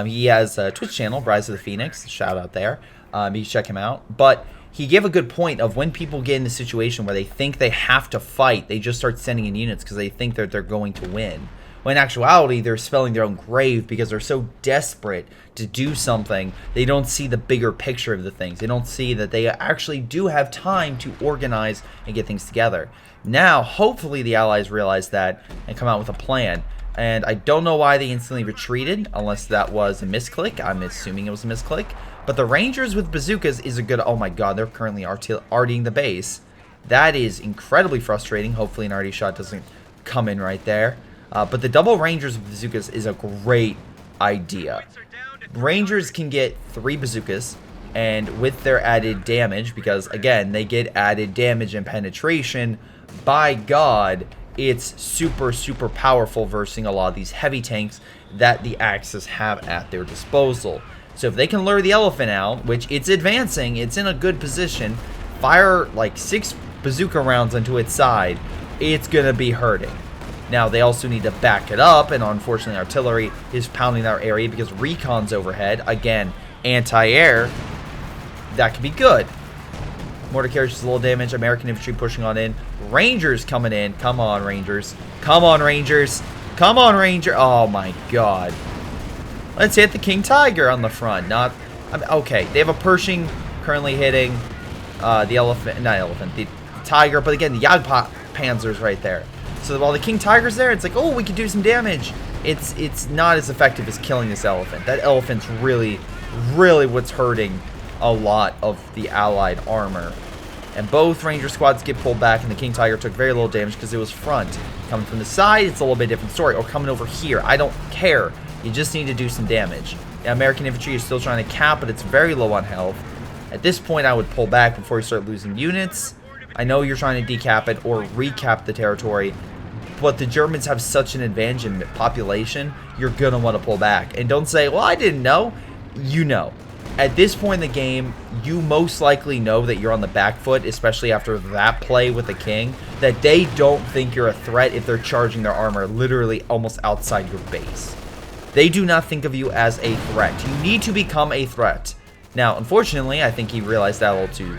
he has a Twitch channel, Rise of the Phoenix. Shout out there. You can check him out. But he gave a good point of when people get in the situation where they think they have to fight, they just start sending in units because they think that they're going to win. when in actuality they're spelling their own grave because they're so desperate to do something. They don't see the bigger picture of the things. They don't see that they actually do have time to organize and get things together. Now, hopefully the Allies realize that and come out with a plan. And I don't know why they instantly retreated, unless that was a misclick. I'm assuming it was a misclick. But the Rangers with bazookas is a good... Oh my god, they're currently artying the base. That is incredibly frustrating. Hopefully an arty shot doesn't come in right there. But the double Rangers with bazookas is a great idea. Rangers can get 3 bazookas, and with their added damage, because again, they get added damage and penetration, by god, it's super, super powerful versus a lot of these heavy tanks that the Axis have at their disposal. So if they can lure the elephant out, which it's advancing, it's in a good position, fire like 6 bazooka rounds into its side, it's going to be hurting. Now, they also need to back it up, and unfortunately, artillery is pounding that area because recon's overhead. Again, anti-air, that could be good. Mortar carriage is a little damage. American infantry pushing on in. Rangers coming in. Come on, Rangers. Come on, Rangers. Come on, Ranger. Oh, my God. Let's hit the King Tiger on the front. Okay, they have a Pershing currently hitting the elephant. Not elephant. The Tiger. But again, the Jagdpanzer's right there. So while the King Tiger's there, it's like, oh, we could do some damage. It's not as effective as killing this elephant. That elephant's really, really what's hurting a lot of the Allied armor. And both Ranger squads get pulled back, and the King Tiger took very little damage because it was front. Coming from the side, it's a little bit different story. Or coming over here, I don't care. You just need to do some damage. The American infantry is still trying to cap, but it's very low on health. At this point, I would pull back before you start losing units. I know you're trying to decap it or recap the territory, but the Germans have such an advantage in population, you're going to want to pull back. And don't say, well, I didn't know. You know. At this point in the game, you most likely know that you're on the back foot, especially after that play with the King, that they don't think you're a threat if they're charging their armor literally almost outside your base. They do not think of you as a threat. You need to become a threat. Now, unfortunately, I think he realized that a little too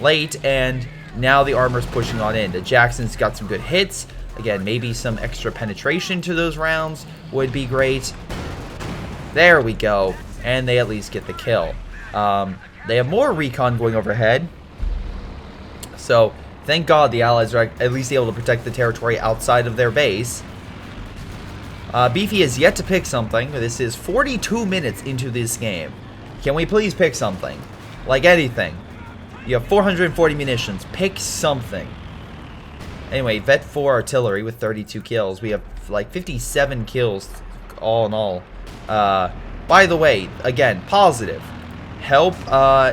late, and now the armor's pushing on in. The Jackson's got some good hits. Again, maybe some extra penetration to those rounds would be great. There we go. And they at least get the kill. They have more recon going overhead. So, thank God the Allies are at least able to protect the territory outside of their base. Beefy has yet to pick something. This is 42 minutes into this game. Can we please pick something? Like anything. You have 440 munitions. Pick something. Anyway, Vet 4 artillery with 32 kills. We have like 57 kills all in all. By the way, again, positive. Help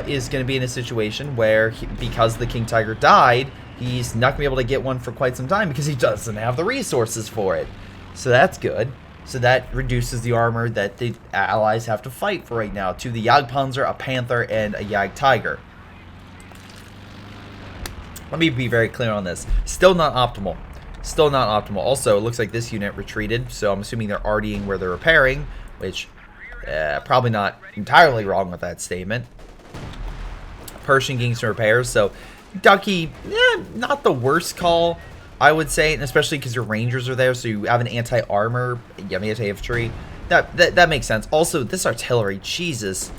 is going to be in a situation where, because the King Tiger died, he's not going to be able to get one for quite some time because he doesn't have the resources for it. So that's good. So that reduces the armor that the Allies have to fight for right now to the Jagdpanzer, a Panther, and a Jagdtiger. Let me be very clear on this. Still not optimal. Still not optimal. Also, it looks like this unit retreated, so I'm assuming they're artying where they're repairing, which probably not entirely wrong with that statement. Pershing getting some repairs, so Ducky, not the worst call, I would say, and especially because your Rangers are there, so you have an anti-armor, you have anti-infantry. That makes sense. Also, this artillery, Jesus.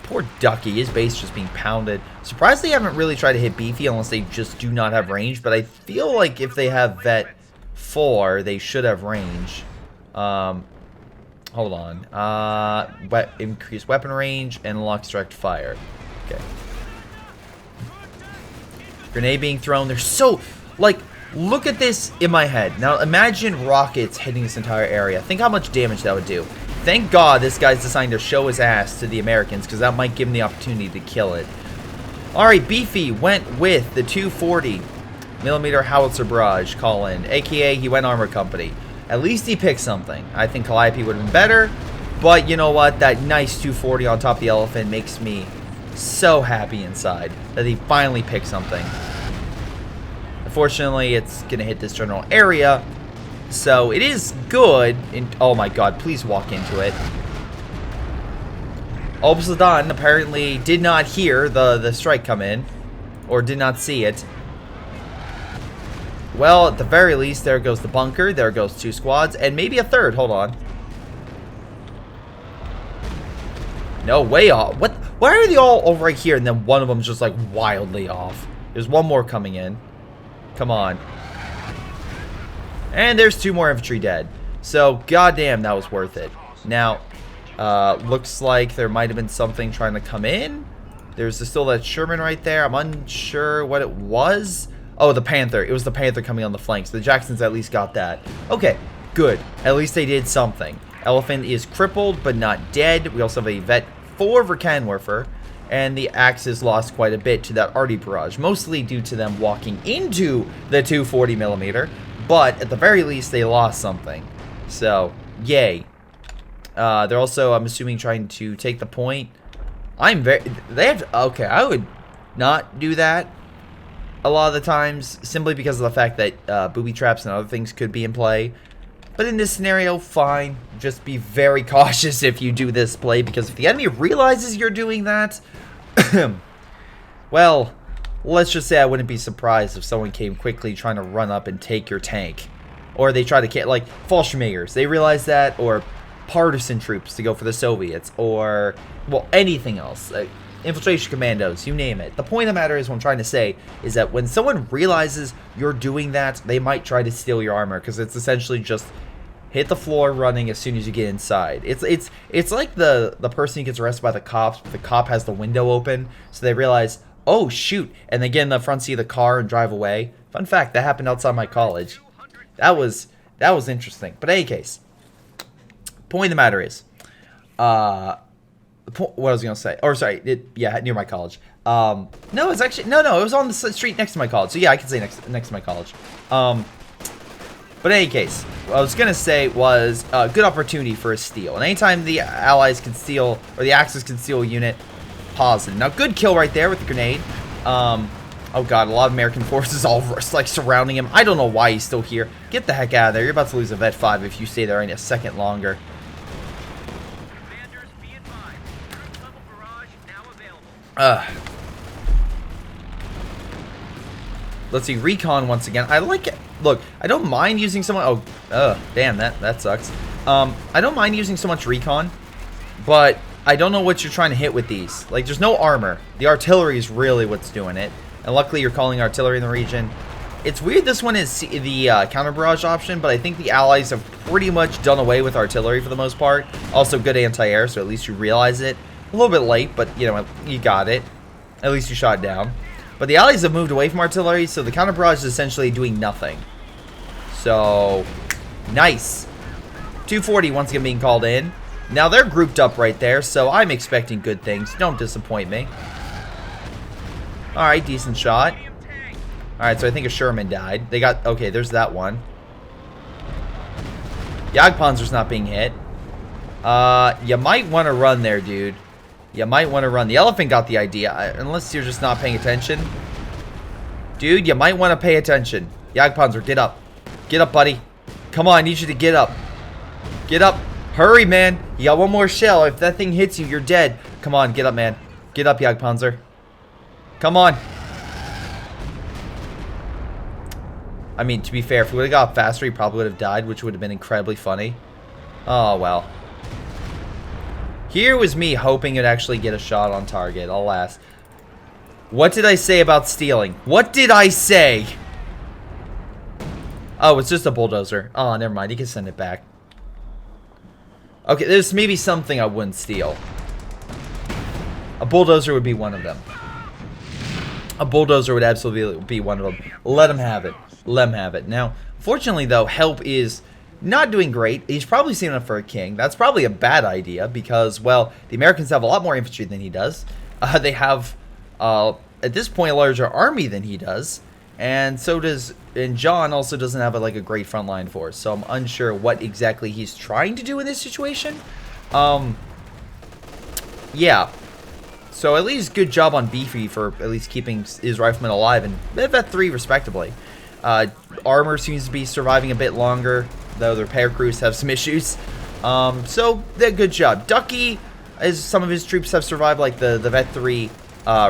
Poor Ducky, his base just being pounded. Surprised they haven't really tried to hit Beefy unless they just do not have range, but I feel like if they have Vet 4, they should have range. Hold on. Increased weapon range and unlocks direct fire. Okay. Grenade being thrown. They're so, like, look at this in my head. Now imagine rockets hitting this entire area. Think how much damage that would do. Thank God this guy's deciding to show his ass to the Americans, because that might give him the opportunity to kill it. Alright, Beefy went with the 240 millimeter howitzer barrage call-in, aka he went armor company. At least he picked something. I think Calliope would have been better, but you know what? That nice 240 on top of the elephant makes me so happy inside that he finally picked something. Unfortunately, it's going to hit this general area. So it is good. Oh my god, please walk into it. Obsidian apparently did not hear the strike come in. Or did not see it. Well, at the very least, there goes the bunker. There goes 2 squads. And maybe a third. Hold on. No, way off. What? Why are they all right here and then one of them's just like wildly off? There's one more coming in. Come on. And there's 2 more infantry dead. So, goddamn, that was worth it. Now, looks like there might have been something trying to come in. There's still that Sherman right there. I'm unsure what it was. Oh, the Panther. It was the Panther coming on the flanks. The Jacksons at least got that. Okay, good. At least they did something. Elephant is crippled, but not dead. We also have a Vet 4 Verkanwerfer. And the Axis lost quite a bit to that Arty barrage. Mostly due to them walking into the 240mm. But at the very least, they lost something. So, yay. They're also, I'm assuming, trying to take the point. They have, okay, I would not do that a lot of the times, simply because of the fact that booby traps and other things could be in play. But in this scenario, fine. Just be very cautious if you do this play, because if the enemy realizes you're doing that, well, let's just say I wouldn't be surprised if someone came quickly trying to run up and take your tank. Or they try to, like, Fallschirmjägers, they realize that, or partisan troops to go for the Soviets, or, well, anything else. Infiltration commandos, you name it. The point of the matter is, what I'm trying to say is that when someone realizes you're doing that, they might try to steal your armor, because it's essentially just hit the floor running as soon as you get inside. It's like the person who gets arrested by the cops, but the cop has the window open, so they realize, oh shoot, and they get in the front seat of the car and drive away. Fun fact, that happened outside my college. That was interesting. But in any case, point of the matter is, what I was gonna say, or sorry, yeah, near my college. No, it's actually no, it was on the street next to my college. So yeah, I can say next to my college. But in any case, what I was gonna say was a good opportunity for a steal. And anytime the Allies can steal, or the Axis can steal a unit, positive. Now, good kill right there with the grenade. Oh god, a lot of American forces all like surrounding him. I don't know why he's still here. Get the heck out of there. You're about to lose a Vet 5 if you stay there any a second longer. Let's see, recon once again. I like it. Look, I don't mind using someone. Oh, damn, that sucks. I don't mind using so much recon, but I don't know what you're trying to hit with these. Like, there's no armor. The artillery is really what's doing it, and luckily you're calling artillery in the region. It's weird this one is the counter barrage option, but I think the Allies have pretty much done away with artillery for the most part. Also, good anti-air, so at least you realize it. A little bit late, but you know, you got it. At least you shot it down. But the Allies have moved away from artillery, so the counter barrage is essentially doing nothing. So, nice. 240 once again being called in. Now they're grouped up right there, so I'm expecting good things. Don't disappoint me. Alright, decent shot. Alright, so I think a Sherman died. They got, okay, there's that one. Jagdpanzer's not being hit. You might want to run there, dude. You might want to run. The Elephant got the idea, unless you're just not paying attention. Dude, you might want to pay attention. Jagdpanzer, get up. Get up, buddy. Come on, I need you to get up. Get up. Hurry, man. You got one more shell. If that thing hits you, you're dead. Come on, get up, man. Get up, Jagdpanzer. Come on. I mean, to be fair, if we would have got faster, he probably would have died, which would have been incredibly funny. Oh, well. Here was me hoping it'd actually get a shot on target, alas. What did I say about stealing? What did I say? Oh, it's just a bulldozer. Oh, never mind. You can send it back. Okay, there's maybe something I wouldn't steal. A bulldozer would be one of them. A bulldozer would absolutely be one of them. Let him have it. Let him have it. Now, fortunately, though, help is not doing great. He's probably seen enough for a king. That's probably a bad idea because, well, the Americans have a lot more infantry than he does. They have, at this point, a larger army than he does. And so does, and John also doesn't have like a great frontline force. So I'm unsure what exactly he's trying to do in this situation. Yeah. So at least good job on Beefy for at least keeping his riflemen alive and Vet 3 respectably. Armor seems to be surviving a bit longer, though the repair crews have some issues. So good job. Ducky, as some of his troops have survived, like the Vet 3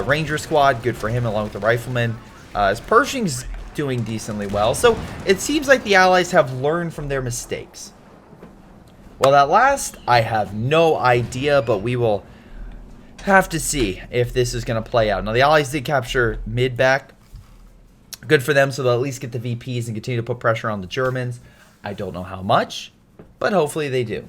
Ranger squad, good for him along with the riflemen. As Pershing's doing decently well. So it seems like the Allies have learned from their mistakes. Well, that last, I have no idea, but we will have to see if this is going to play out. Now, the Allies did capture mid back. Good for them, so they'll at least get the VPs and continue to put pressure on the Germans. I don't know how much, but hopefully they do.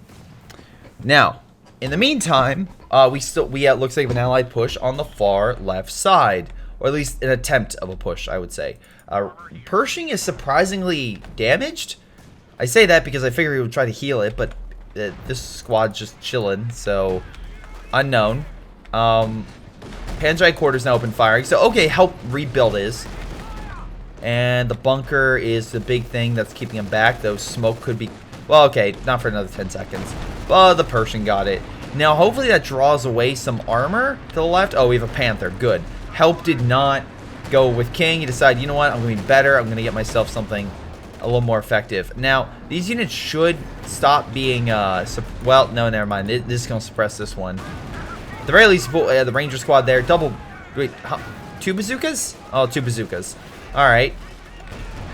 Now, in the meantime, we looks like an Allied push on the far left side, or at least an attempt of a push, I would say. Pershing is surprisingly damaged. I say that because I figure he would try to heal it, but this squad's just chilling, so unknown. Panzerite quarters now open firing, so okay, help rebuild is. And the bunker is the big thing that's keeping him back, though smoke could be, well, okay, not for another 10 seconds. But the Pershing got it. Now, hopefully that draws away some armor to the left. Oh, we have a Panther, good. Help did not go with King. He decided, you know what, I'm going to be better. I'm going to get myself something a little more effective. Now, these units should stop being, well, no, never mind. This is going to suppress this one. At the very least, the Ranger squad there, wait, how, 2 bazookas? Oh, 2 bazookas. Alright.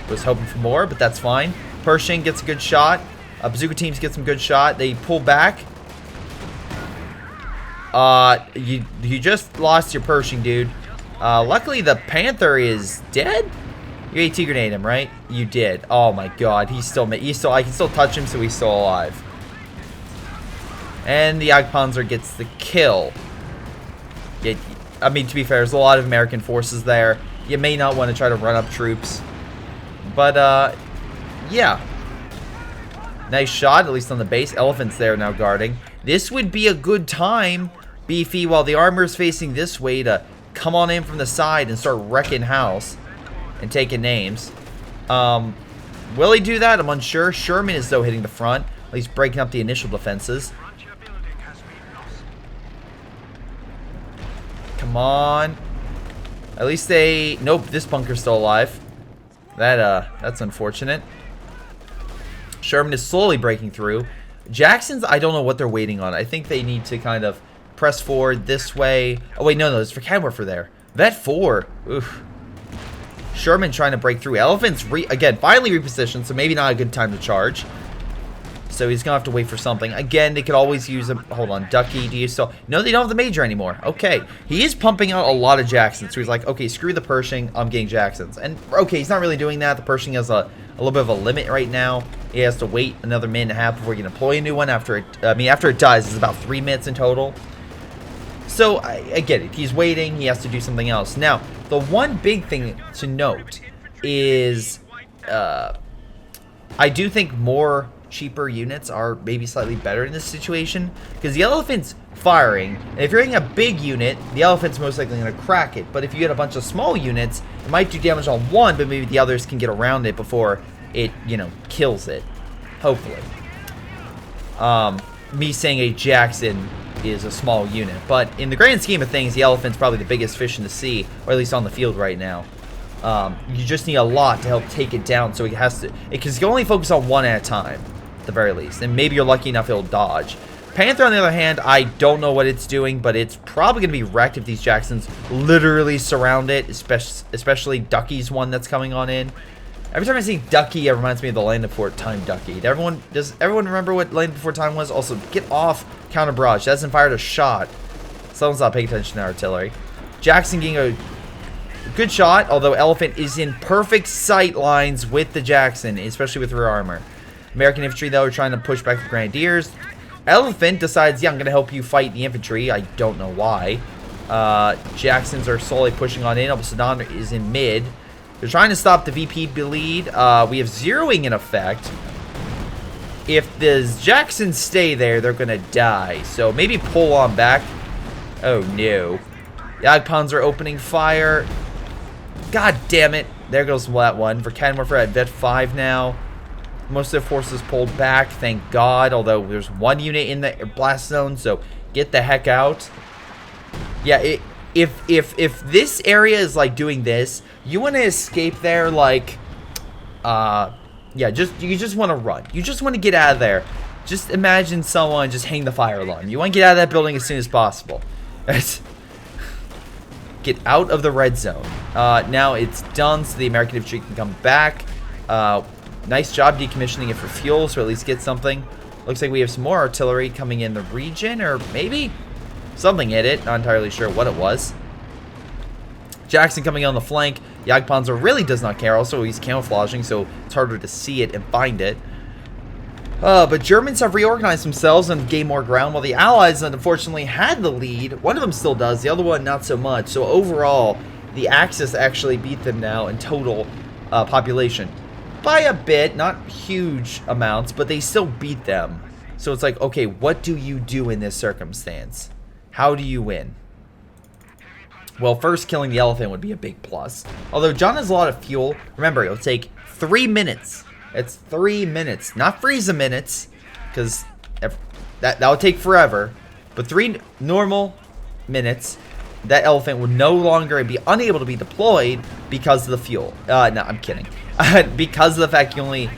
Was hoping for more, but that's fine. Pershing gets a good shot. Bazooka teams get some good shot. They pull back. You just lost your Pershing, dude. Luckily, the Panther is dead. You AT grenade him, right? You did. Oh my god, I can still touch him, so he's still alive. And the Jagdpanzer gets the kill. I mean, to be fair, there's a lot of American forces there. You may not want to try to run up troops. But, yeah. Nice shot, at least on the base. Elephants there now guarding. This would be a good time, Beefy, while the armor's facing this way, to come on in from the side and start wrecking house and taking names. Will he do that? I'm unsure. Sherman is, though, hitting the front. At least breaking up the initial defenses. Come on. At least they... Nope, this bunker's still alive. That's unfortunate. Sherman is slowly breaking through. Jackson's, I don't know what they're waiting on. I think they need to kind of press forward this way. Oh, wait, no, there's for Canwarfer there. Vet 4. Oof. Sherman trying to break through. Elephants, again, finally repositioned, so maybe not a good time to charge. So he's going to have to wait for something. Again, they could always use him. Hold on, Ducky, do you still... No, they don't have the Major anymore. Okay. He is pumping out a lot of Jacksons. So he's like, okay, screw the Pershing. I'm getting Jacksons. And, okay, he's not really doing that. The Pershing has a little bit of a limit right now. He has to wait another minute and a half before he can deploy a new one. After it dies, it's about 3 minutes in total. So, I get it. He's waiting. He has to do something else. Now, the one big thing to note is... I do think more... cheaper units are maybe slightly better in this situation, because the elephant's firing, and if you're hitting a big unit, the elephant's most likely going to crack it. But if you get a bunch of small units, it might do damage on one, but maybe the others can get around it before it, you know, kills it. Hopefully. Me saying a Jackson is a small unit, but in the grand scheme of things, the elephant's probably the biggest fish in the sea, or at least on the field right now. You just need a lot to help take it down, so it can only focus on one at a time. At the very least, and maybe you're lucky enough it'll dodge. Panther, on the other hand, I don't know what it's doing, but it's probably going to be wrecked if these Jacksons literally surround it, especially Ducky's one that's coming on in. Every time I see Ducky, it reminds me of the Land Before Time Ducky. Does everyone remember what Land Before Time was? Also, get off counter barrage. That hasn't fired a shot. Someone's not paying attention to artillery. Jackson getting a good shot, although Elephant is in perfect sight lines with the Jackson, especially with rear armor. American infantry, though, are trying to push back the Grenadiers. Elephant decides, yeah, I'm going to help you fight the infantry. I don't know why. Jacksons are slowly pushing on in. Sedan is in mid. They're trying to stop the VP bleed. We have zeroing in effect. If the Jacksons stay there, they're going to die. So maybe pull on back. Oh, no. Jagdpanzer opening fire. God damn it. There goes that one. For Canwarfer at Vet 5 now. Most of their forces pulled back, thank God. Although there's one unit in the blast zone, so get the heck out. Yeah, if this area is like doing this, you want to escape there like, yeah, you just want to run. You just want to get out of there. Just imagine someone just hang the fire alarm. You want to get out of that building as soon as possible. get out of the red zone. Now it's done, so the American infantry can come back. Nice job decommissioning it for fuel, so at least get something. Looks like we have some more artillery coming in the region, or maybe something hit it. Not entirely sure what it was. Jackson coming on the flank. Jagdpanzer really does not care. Also, he's camouflaging, so it's harder to see it and find it. But Germans have reorganized themselves and gained more ground, while the Allies, unfortunately, had the lead. One of them still does, the other one not so much. So overall, the Axis actually beat them now in total population. By a bit, not huge amounts, but they still beat them. So it's like, okay, what do you do in this circumstance? How do you win? Well, first, killing the elephant would be a big plus. Although John has a lot of fuel. Remember, it'll take 3 minutes. It's 3 minutes, not Frieza minutes, because that would take forever. But 3 normal minutes, that elephant would no longer be unable to be deployed because of the fuel. No, I'm kidding. Because of the fact you only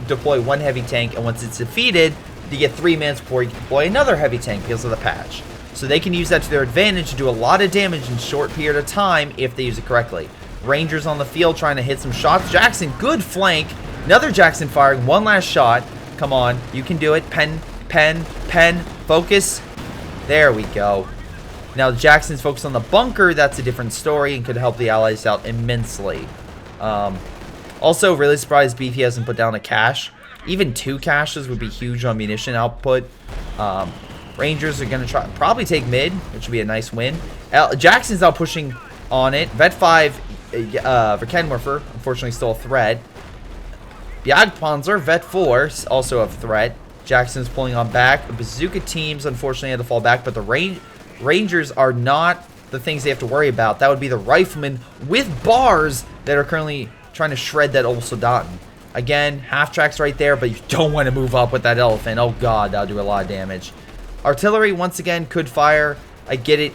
deploy 1 heavy tank, and once it's defeated, you get 3 minutes before you can deploy another heavy tank because of the patch. So they can use that to their advantage to do a lot of damage in a short period of time if they use it correctly. Rangers on the field trying to hit some shots. Jackson, good flank. Another Jackson firing. One last shot. Come on. You can do it. Pen. Focus. There we go. Now Jackson's focused on the bunker. That's a different story and could help the Allies out immensely. Also, really surprised BP hasn't put down a cache. Even 2 caches would be huge on munition output. Rangers are going to probably take mid, which would be a nice win. Jackson's now pushing on it. Vet 5, Verkenwerfer, unfortunately still a threat. Jagdpanzer, Vet 4, also a threat. Jackson's pulling on back. The bazooka teams, unfortunately, had to fall back, but the Rangers are not the things they have to worry about. That would be the riflemen with bars that are currently trying to shred that old Soldaten. Again, half tracks right there, but you don't want to move up with that elephant. Oh god, that'll do a lot of damage. Artillery, once again, could fire. I get it,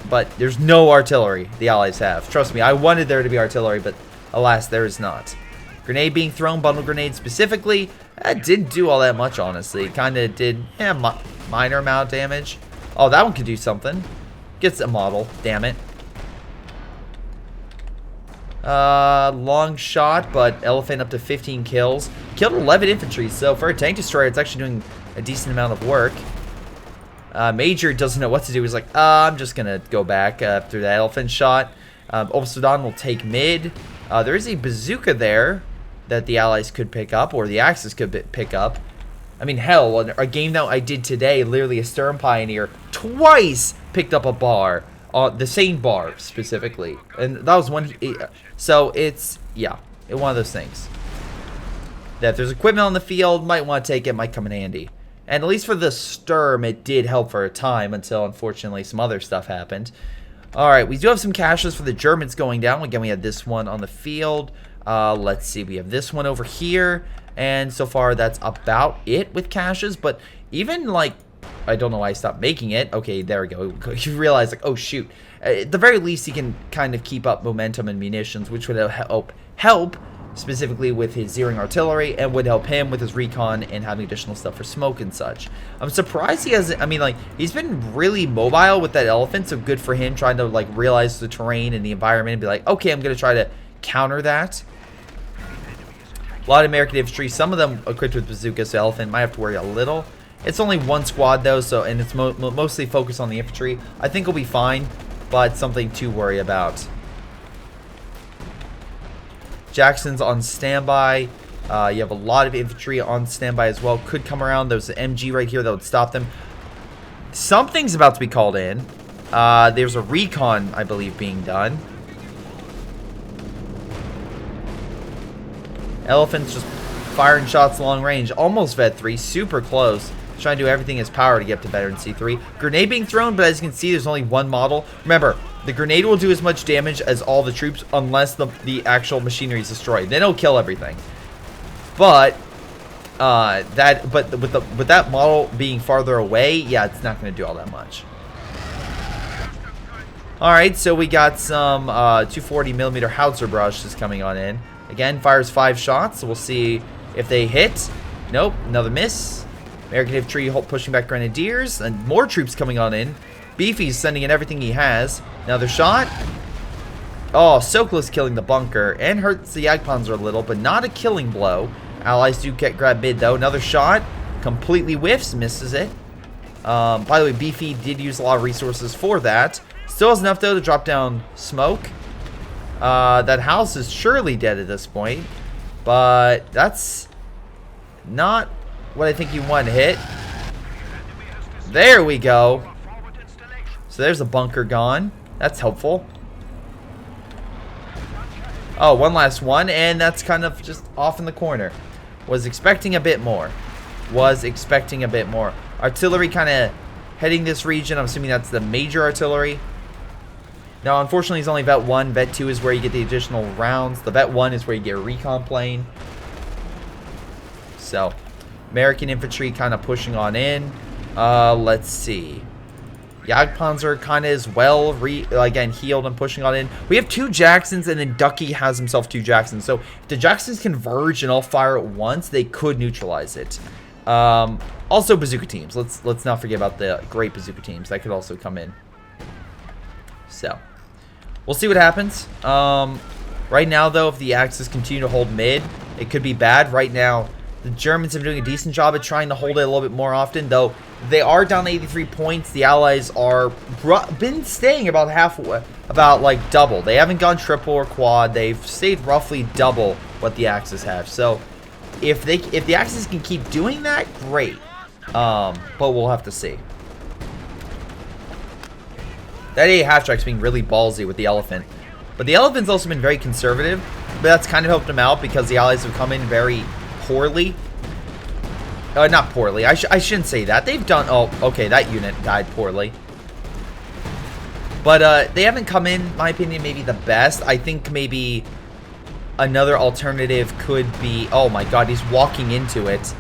but there's no artillery the Allies have. Trust me, I wanted there to be artillery, but alas, there is not. Grenade being thrown, bundle grenade specifically, that didn't do all that much, honestly. It kind of did, minor amount of damage. Oh, that one could do something. Gets a model, damn it. Long shot, but elephant up to 15 kills. Killed 11 infantry, so for a tank destroyer, it's actually doing a decent amount of work. Major doesn't know what to do. He's like, I'm just gonna go back after that elephant shot. Obsidian will take mid. There is a bazooka there that the Allies could pick up, or the Axis could pick up. I mean, hell, a game that I did today, literally a Sturm Pioneer twice picked up a bar. The same bar, specifically. And that was one. So, it's, yeah, one of those things. That if there's equipment on the field, might want to take it, might come in handy. And at least for the Sturm, it did help for a time until, unfortunately, some other stuff happened. Alright, we do have some caches for the Germans going down. Again, we had this one on the field. Let's see, we have this one over here. And so far, that's about it with caches. But even, like, I don't know why I stopped making it. Okay, there we go. You realize, like, oh, shoot. At the very least, he can kind of keep up momentum and munitions, which would help specifically with his zeroing artillery, and would help him with his recon and having additional stuff for smoke and such. I'm surprised he hasn't, I mean, like, he's been really mobile with that elephant, so good for him trying to, like, realize the terrain and the environment and be like, okay, I'm going to try to counter that. A lot of American infantry, some of them equipped with bazookas, so elephant might have to worry a little. It's only one squad, though, so, and it's mostly focused on the infantry. I think he'll be fine, but something to worry about. Jackson's on standby. You have a lot of infantry on standby as well. Could come around. There's an MG right here that would stop them. Something's about to be called in. There's a recon, I believe, being done. Elephant's just firing shots long range. Almost Vet 3. Super close. Trying to do everything in his power to get up to veteran C3. Grenade being thrown, but as you can see, there's only one model. Remember, the grenade will do as much damage as all the troops unless the actual machinery is destroyed. Then it'll kill everything. But with that model being farther away, yeah, it's not going to do all that much. All right, so we got some 240mm howitzer brushes coming on in. Again, fires 5 shots, so we'll see if they hit. Nope, another miss. American infantry pushing back grenadiers, and more troops coming on in. Beefy's sending in everything he has. Another shot. Oh, so close killing the bunker. And hurts the Jagdpanzer a little, but not a killing blow. Allies do get grab mid, though. Another shot. Completely whiffs. Misses it. By the way, Beefy did use a lot of resources for that. Still has enough, though, to drop down smoke. That house is surely dead at this point. But that's not what I think you want to hit. There we go. So there's a bunker gone. That's helpful. Oh, one last one, and that's kind of just off in the corner. Was expecting a bit more. Artillery kind of heading this region. I'm assuming that's the major artillery. Now, unfortunately, it's only Vet 1. Vet 2 is where you get the additional rounds. The Vet 1 is where you get a recon plane. So, American infantry kind of pushing on in. Let's see. Jagdpanzer kind of is well, again, healed and pushing on in. We have 2 Jacksons, and then Ducky has himself 2 Jacksons. So, if the Jacksons converge and all fire at once, they could neutralize it. Also, bazooka teams. Let's not forget about the great bazooka teams. That could also come in. So, we'll see what happens. Right now, though, if the Axis continue to hold mid, it could be bad. Right now, the Germans have been doing a decent job at trying to hold it a little bit more often, though they are down 83 points. The Allies are been staying about halfway, about like double. They haven't gone triple or quad. They've stayed roughly double what the Axis have. So if the Axis can keep doing that, great. But we'll have to see. That A half-track's being really ballsy with the Elephant. But the Elephant's also been very conservative. But that's kind of helped him out because the Allies have come in very poorly. Not poorly. I shouldn't say that. They've done... Oh, okay, that unit died poorly. But they haven't come in my opinion, maybe the best. I think maybe another alternative could be... Oh my god, he's walking into it.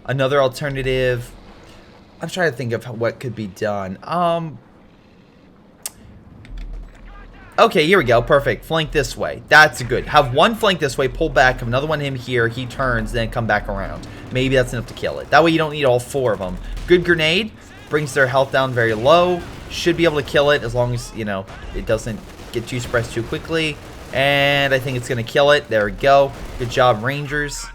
Another alternative... I'm trying to think of what could be done. Okay, here we go. Perfect. Flank this way. That's good. Have one flank this way, pull back, have another one him here, he turns, then come back around. Maybe that's enough to kill it. That way you don't need all 4 of them. Good grenade. Brings their health down very low. Should be able to kill it as long as, you know, it doesn't get too suppressed too quickly. And I think it's going to kill it. There we go. Good job, Rangers.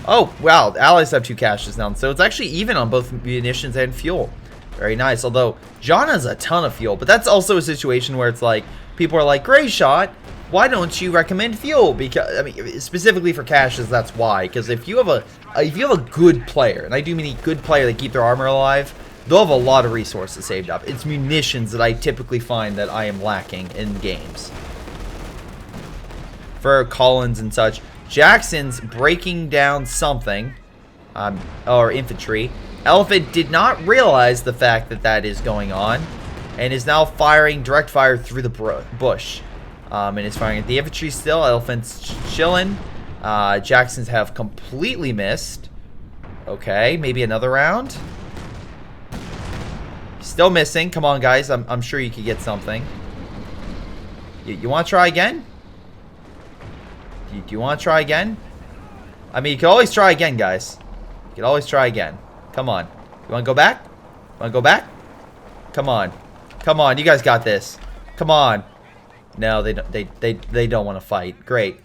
Oh, wow. The Allies have 2 caches now. So it's actually even on both munitions and fuel. Very nice. Although, John has a ton of fuel. But that's also a situation where it's like, people are like, Greyshot, why don't you recommend fuel? Because, I mean, specifically for caches, that's why. Because if you have a good player, and I do mean a good player that keep their armor alive, they'll have a lot of resources saved up. It's munitions that I typically find that I am lacking in games. For Collins and such. Jackson's breaking down something, or infantry. Elephant did not realize the fact that that is going on, and is now firing direct fire through the bush. And is firing at the infantry still. Elephant's chilling. Jacksons have completely missed. Okay, maybe another round. Still missing. Come on, guys. I'm sure you could get something. You want to try again? Do you want to try again? I mean, you can always try again, guys. You can always try again. Come on. You want to go back? Want to go back? Come on. Come on. You guys got this. Come on. No, they don't want to fight. Great.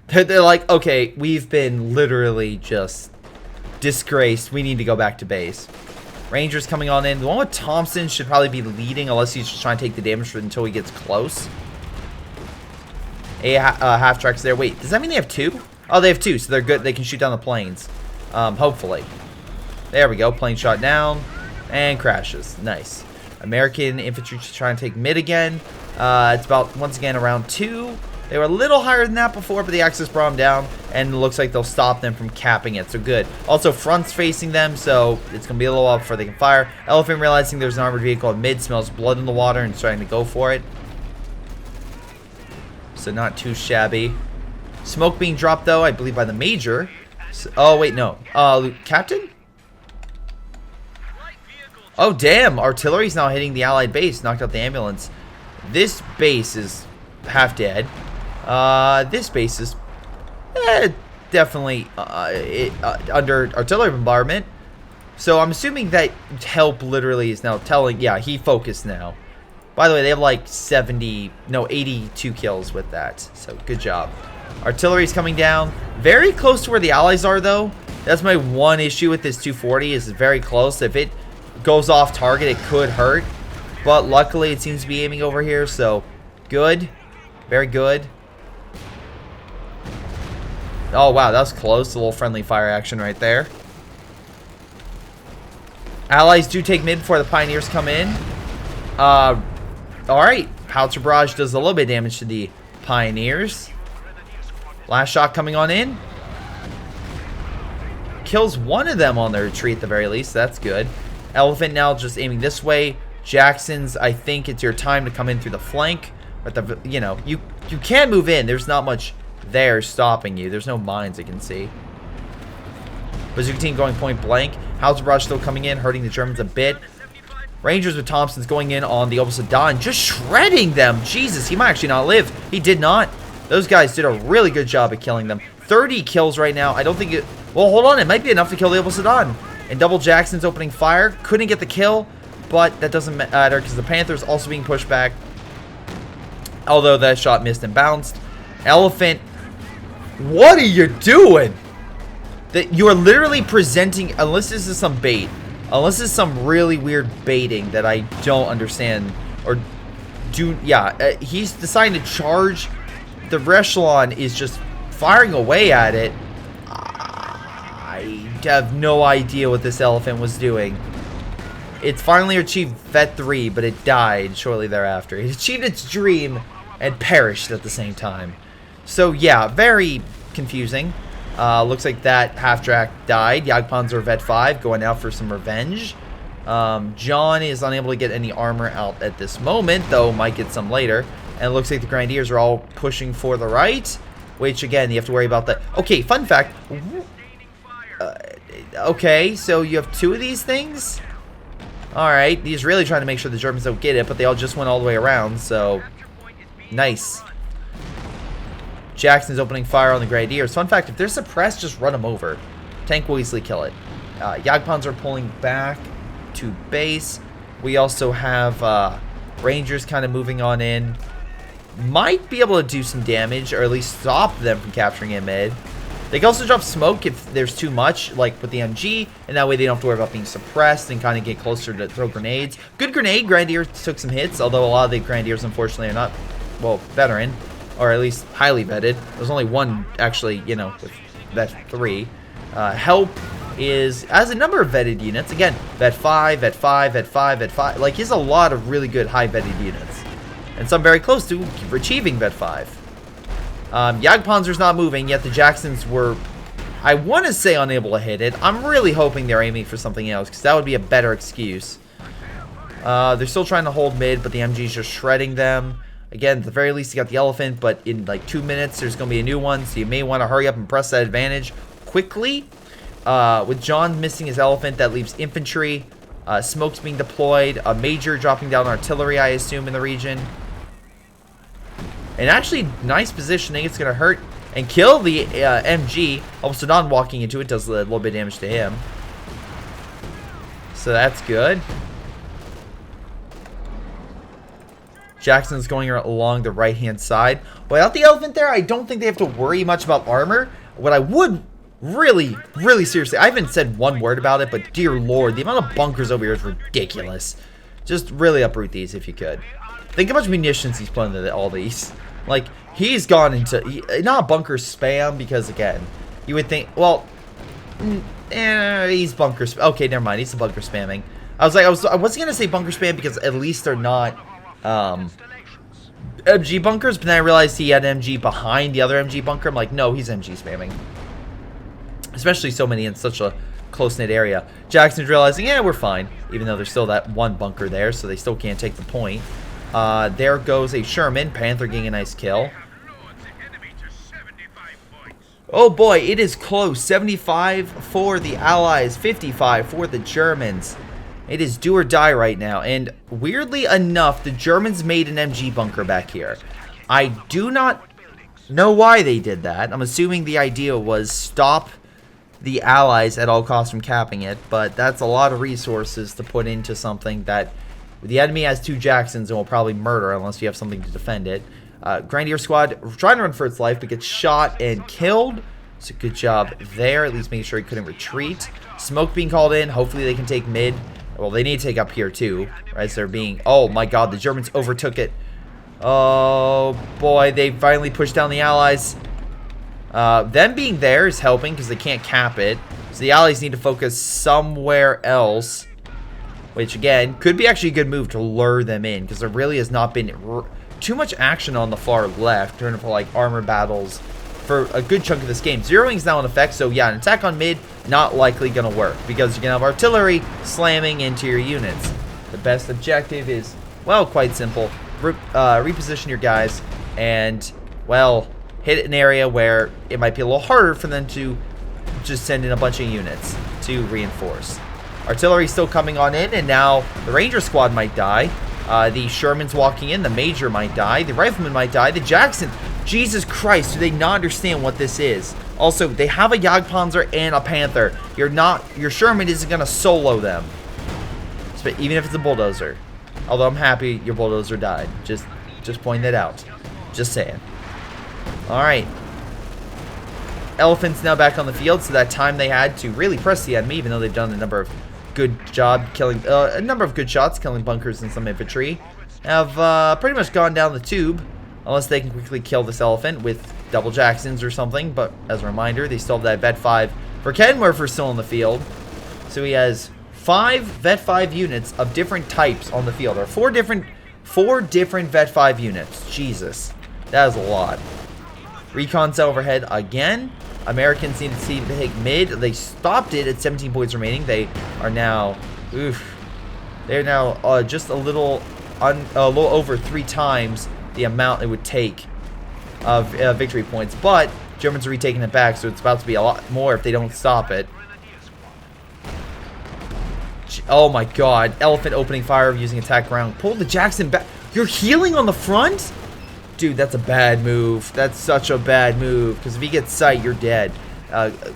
They're like, okay, we've been literally just disgraced. We need to go back to base. Rangers coming on in. The one with Thompson should probably be leading unless he's just trying to take the damage until he gets close. Half tracks there. Wait, does that mean they have 2? Oh, they have 2, so they're good. They can shoot down the planes. Hopefully. There we go. Plane shot down. And crashes. Nice. American infantry trying to take mid again. It's about, once again, around 2. They were a little higher than that before, but the Axis brought them down. And it looks like they'll stop them from capping it. So good. Also, front's facing them, so it's going to be a little while before they can fire. Elephant realizing there's an armored vehicle at mid, smells blood in the water, and trying to go for it. So not too shabby. Smoke being dropped, though, I believe, by the Major. So, oh, wait, no. Captain? Oh, damn. Artillery's now hitting the Allied base. Knocked out the ambulance. This base is half dead. This base is definitely under artillery bombardment. So I'm assuming that help literally is now telling, yeah, he focused now. By the way, they have like 82 kills with that. So good job. Artillery's coming down. Very close to where the allies are though. That's my one issue with this 240 is it's very close. If it goes off target, it could hurt. But luckily it seems to be aiming over here, so good. Very good. Oh wow, that was close. A little friendly fire action right there. Allies do take mid before the Pioneers come in. Alright. Howitzer barrage does a little bit of damage to the Pioneers. Last shot coming on in. Kills one of them on their retreat at the very least. That's good. Elephant now just aiming this way. Jackson's, I think it's your time to come in through the flank. But the, you know, you can move in. There's not much there stopping you. There's no mines I can see. Bazooka team going point blank. Howitzer barrage still coming in, hurting the Germans a bit. Rangers with Thompson's going in on the Opus Dawn, just shredding them. Jesus, he might actually not live. He did not. Those guys did a really good job at killing them. 30 kills right now. I don't think it... Well, hold on. It might be enough to kill the Opus Dawn. And Double Jackson's opening fire. Couldn't get the kill, but that doesn't matter because the Panther's also being pushed back. Although that shot missed and bounced. Elephant, what are you doing? That you are literally presenting, unless this is some bait, unless it's some really weird baiting that I don't understand or do. Yeah, he's deciding to charge. The Rechelon is just firing away at it. I have no idea what this elephant was doing. It finally achieved Vet 3, but it died shortly thereafter. It achieved its dream and perished at the same time. So yeah, very confusing. Looks like that half-track died. Jagdpanzer Vet 5 going out for some revenge. John is unable to get any armor out at this moment, though might get some later. And it looks like the Grenadiers are all pushing for the right, which again, you have to worry about that. Okay, fun fact. Okay, so you have two of these things? Alright, he's really trying to make sure the Germans don't get it, but they all just went all the way around, so nice. Jackson's opening fire on the Grenadiers. Fun fact, if they're suppressed, just run them over. Tank will easily kill it. Jagdpanzer are pulling back to base. We also have Rangers kind of moving on in. Might be able to do some damage, or at least stop them from capturing it mid. They can also drop smoke if there's too much, like with the MG, and that way they don't have to worry about being suppressed and kind of get closer to throw grenades. Good grenade. Grenadiers took some hits, although a lot of the Grenadiers, unfortunately, are not, well, veteran, or at least highly vetted. There's only one, actually, you know, with Vet 3. Help has a number of vetted units. Again, Vet 5, Vet 5, Vet 5, Vet 5. Like, he has a lot of really good high vetted units. And some very close to achieving Vet 5. Jagdpanzer's not moving, yet the Jacksons were, I want to say, unable to hit it. I'm really hoping they're aiming for something else, because that would be a better excuse. They're still trying to hold mid, but the MG's just shredding them. Again, at the very least, you got the Elephant, but in like 2 minutes, there's going to be a new one, so you may want to hurry up and press that advantage quickly. With John missing his Elephant, that leaves infantry. Smoke's being deployed. A major dropping down artillery, I assume, in the region. And actually, nice positioning. It's going to hurt and kill the MG. Also, not walking into it does a little bit of damage to him. So that's good. Jackson's going along the right-hand side. Without the Elephant there, I don't think they have to worry much about armor. What I would really, really seriously, I haven't said one word about it, but dear lord, the amount of bunkers over here is ridiculous. Just really uproot these if you could. Think how much munitions he's putting into all these. Like, he's gone into, not bunker spam, because again, you would think, well, he's bunker, okay, never mind, he's the bunker spamming. I was gonna say bunker spam because at least they're not, MG bunkers, but then I realized he had MG behind the other MG bunker. I'm like, no, he's MG spamming. Especially so many in such a close-knit area. Jackson's realizing, yeah, we're fine. Even though there's still that one bunker there, so they still can't take the point. There goes a Sherman. Panther getting a nice kill. Oh boy, it is close. 75 for the Allies, 55 for the Germans. It is do or die right now. And weirdly enough, the Germans made an MG bunker back here. I do not know why they did that. I'm assuming the idea was stop the allies at all costs from capping it, but that's a lot of resources to put into something that the enemy has 2 Jacksons and will probably murder unless you have something to defend it. Grenadier squad trying to run for its life, but gets shot and killed. So good job there, at least making sure he couldn't retreat. Smoke being called in, hopefully they can take mid. Well, they need to take up here too, right? So they're being, oh my god, the Germans overtook it. Oh boy, they finally pushed down the allies. Them being there is helping because they can't cap it. So the allies need to focus somewhere else. Which again, could be actually a good move to lure them in, because there really has not been too much action on the far left, turning for like armor battles for a good chunk of this game. Zeroing is now in effect, so yeah, an attack on mid, not likely gonna work, because you're gonna have artillery slamming into your units. The best objective is, well, quite simple. Reposition your guys, and, well, hit an area where it might be a little harder for them to just send in a bunch of units to reinforce. Artillery still coming on in, and now the Ranger squad might die. The Sherman's walking in, the Major might die, the Rifleman might die, the Jackson. Jesus Christ, do they not understand what this is? Also, they have a Jagdpanzer and a Panther. Your Sherman isn't gonna solo them, even if it's a bulldozer. Although I'm happy your bulldozer died. Just point that out. Just saying. All right. Elephants now back on the field, so that time they had to really press the enemy, even though they've done a number of good job killing a number of good shots, killing bunkers and some infantry, have pretty much gone down the tube, unless they can quickly kill this elephant with double Jacksons or something. But as a reminder, they still have that Vet 5 for Kenwerfer still in the field, so he has 5 Vet 5 units of different types on the field. There are 4 different Vet 5 units. Jesus, that is a lot. Recon's overhead again. Americans need to see to take mid. They stopped it at 17 points remaining. They are now, they're now just a little over 3 times the amount it would take of victory points. But Germans are retaking it back, so it's about to be a lot more if they don't stop it. Oh my god, Elephant opening fire using attack round. Pull the Jackson back. You're healing on the front? Dude, that's a bad move. That's such a bad move, because if he gets sight, you're dead.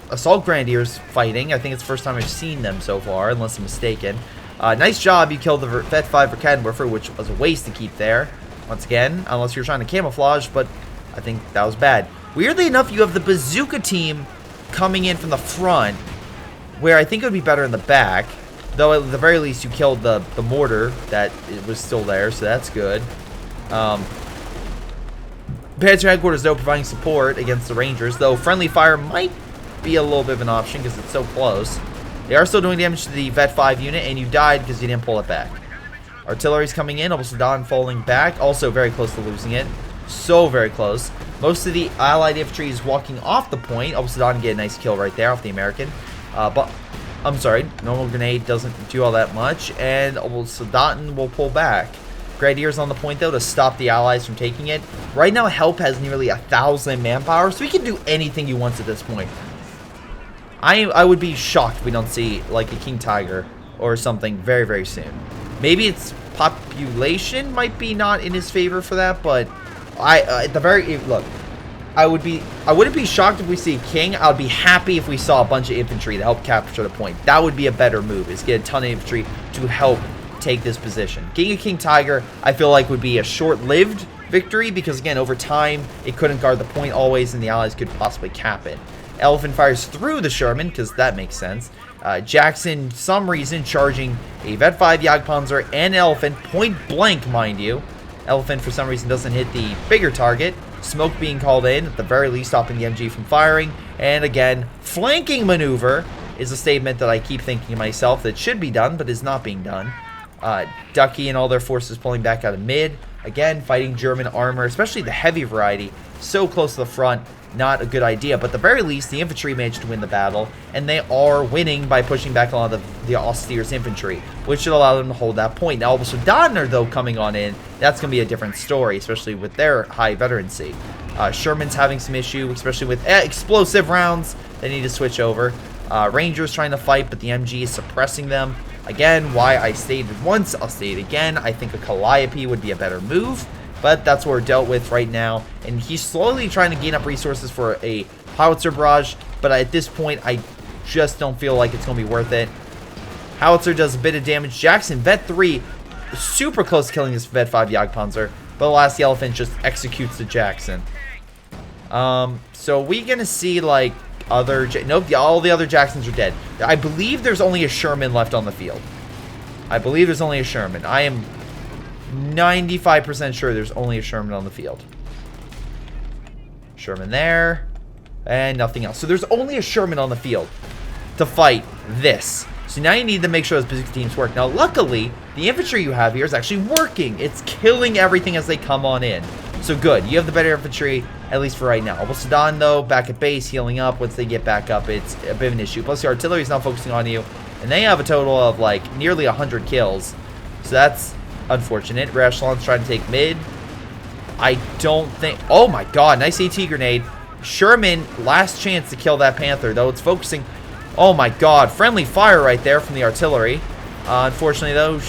Assault Grenadiers fighting. I think it's the first time I've seen them so far, unless I'm mistaken. Nice job. You killed the Vet 5 for Kenwerfer, which was a waste to keep there. Once again, unless you're trying to camouflage, but I think that was bad. Weirdly enough, you have the bazooka team coming in from the front, where I think it would be better in the back. Though at the very least, you killed the mortar that was still there, so that's good. Panzer Headquarters, though, providing support against the Rangers, though friendly fire might be a little bit of an option because it's so close. They are still doing damage to the Vet 5 unit, and you died because you didn't pull it back. Artillery's coming in, Obelsadon falling back, also very close to losing it. So very close. Most of the Allied infantry is walking off the point. Obelsadon get a nice kill right there off the American. But, I'm sorry, normal grenade doesn't do all that much, and Obelsadon will pull back. Grenadiers on the point, though, to stop the allies from taking it. Right now, Help has nearly 1,000 manpower, so he can do anything he wants at this point. I would be shocked if we don't see, like, a King Tiger or something very, very soon. Maybe its population might be not in his favor for that, but at the very... Look, I wouldn't be shocked if we see a King. I would be happy if we saw a bunch of infantry to help capture the point. That would be a better move, is get a ton of infantry to help take this position. Getting a King Tiger, I feel like, would be a short-lived victory, because again, over time, it couldn't guard the point always, and the allies could possibly cap it. Elephant fires through the Sherman, because that makes sense. Jackson, some reason, charging a Vet 5 Jagdpanzer and Elephant, point blank, mind you. Elephant, for some reason, doesn't hit the bigger target. Smoke being called in, at the very least, stopping the MG from firing. And again, flanking maneuver is a statement that I keep thinking to myself that should be done, but is not being done. Ducky and all their forces pulling back out of mid. Again, fighting German armor, especially the heavy variety, so close to the front, not a good idea. But at the very least, the infantry managed to win the battle, and they are winning by pushing back a lot of the Austere's infantry, which should allow them to hold that point. Now, Obelsadon, though, coming on in, that's going to be a different story, especially with their high veterancy. Sherman's having some issue, especially with explosive rounds. They need to switch over. Rangers trying to fight, but the MG is suppressing them. Again, why I stated once, I'll say it again. I think a Calliope would be a better move, but that's what we're dealt with right now. And he's slowly trying to gain up resources for a howitzer barrage, but at this point, just don't feel like it's going to be worth it. Howitzer does a bit of damage. Jackson, Vet 3, super close to killing this Vet 5 Jagdpanzer. But the last Elephant just executes the Jackson. So we going to see, like, other... Nope, all the other Jacksons are dead. I believe there's only a Sherman left on the field. I believe there's only a Sherman. I am 95% sure there's only a Sherman on the field. Sherman there. And nothing else. So there's only a Sherman on the field to fight this. So now you need to make sure those bazooka teams work. Now, luckily, the infantry you have here is actually working. It's killing everything as they come on in. So good. You have the better infantry, at least for right now. Almost Sudan, though, back at base, healing up. Once they get back up, it's a bit of an issue. Plus, the artillery is now focusing on you. And they have a total of, like, nearly 100 kills. So that's unfortunate. Rear Echelon's trying to take mid. I don't think... Oh, my God. Nice AT grenade. Sherman, last chance to kill that Panther, though. It's focusing... Oh my God, friendly fire right there from the artillery. Unfortunately, though,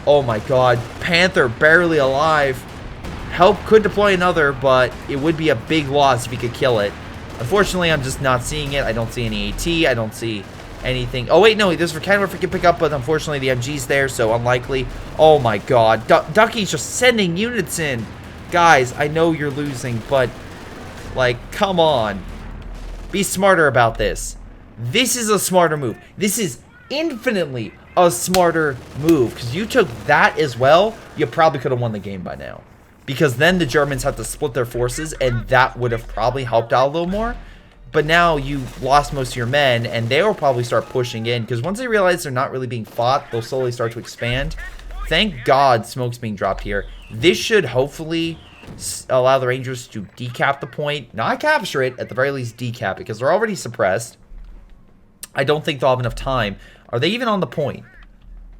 oh my God, Panther barely alive. Help could deploy another, but it would be a big loss if he could kill it. Unfortunately, I'm just not seeing it. I don't see any AT. I don't see anything. Oh wait, no, there's for Canada if we can pick up, but unfortunately the MG's there, so unlikely. Oh my God, Ducky's just sending units in. Guys, I know you're losing, but like, come on. Be smarter about this. This is a smarter move. This is infinitely a smarter move. Because you took that as well, you probably could have won the game by now. Because then the Germans have to split their forces, and that would have probably helped out a little more. But now you lost most of your men, and they will probably start pushing in. Because once they realize they're not really being fought, they'll slowly start to expand. Thank God smoke's being dropped here. This should hopefully allow the Rangers to decap the point. Not capture it, at the very least decap it, because they're already suppressed. I don't think they'll have enough time. Are they even on the point?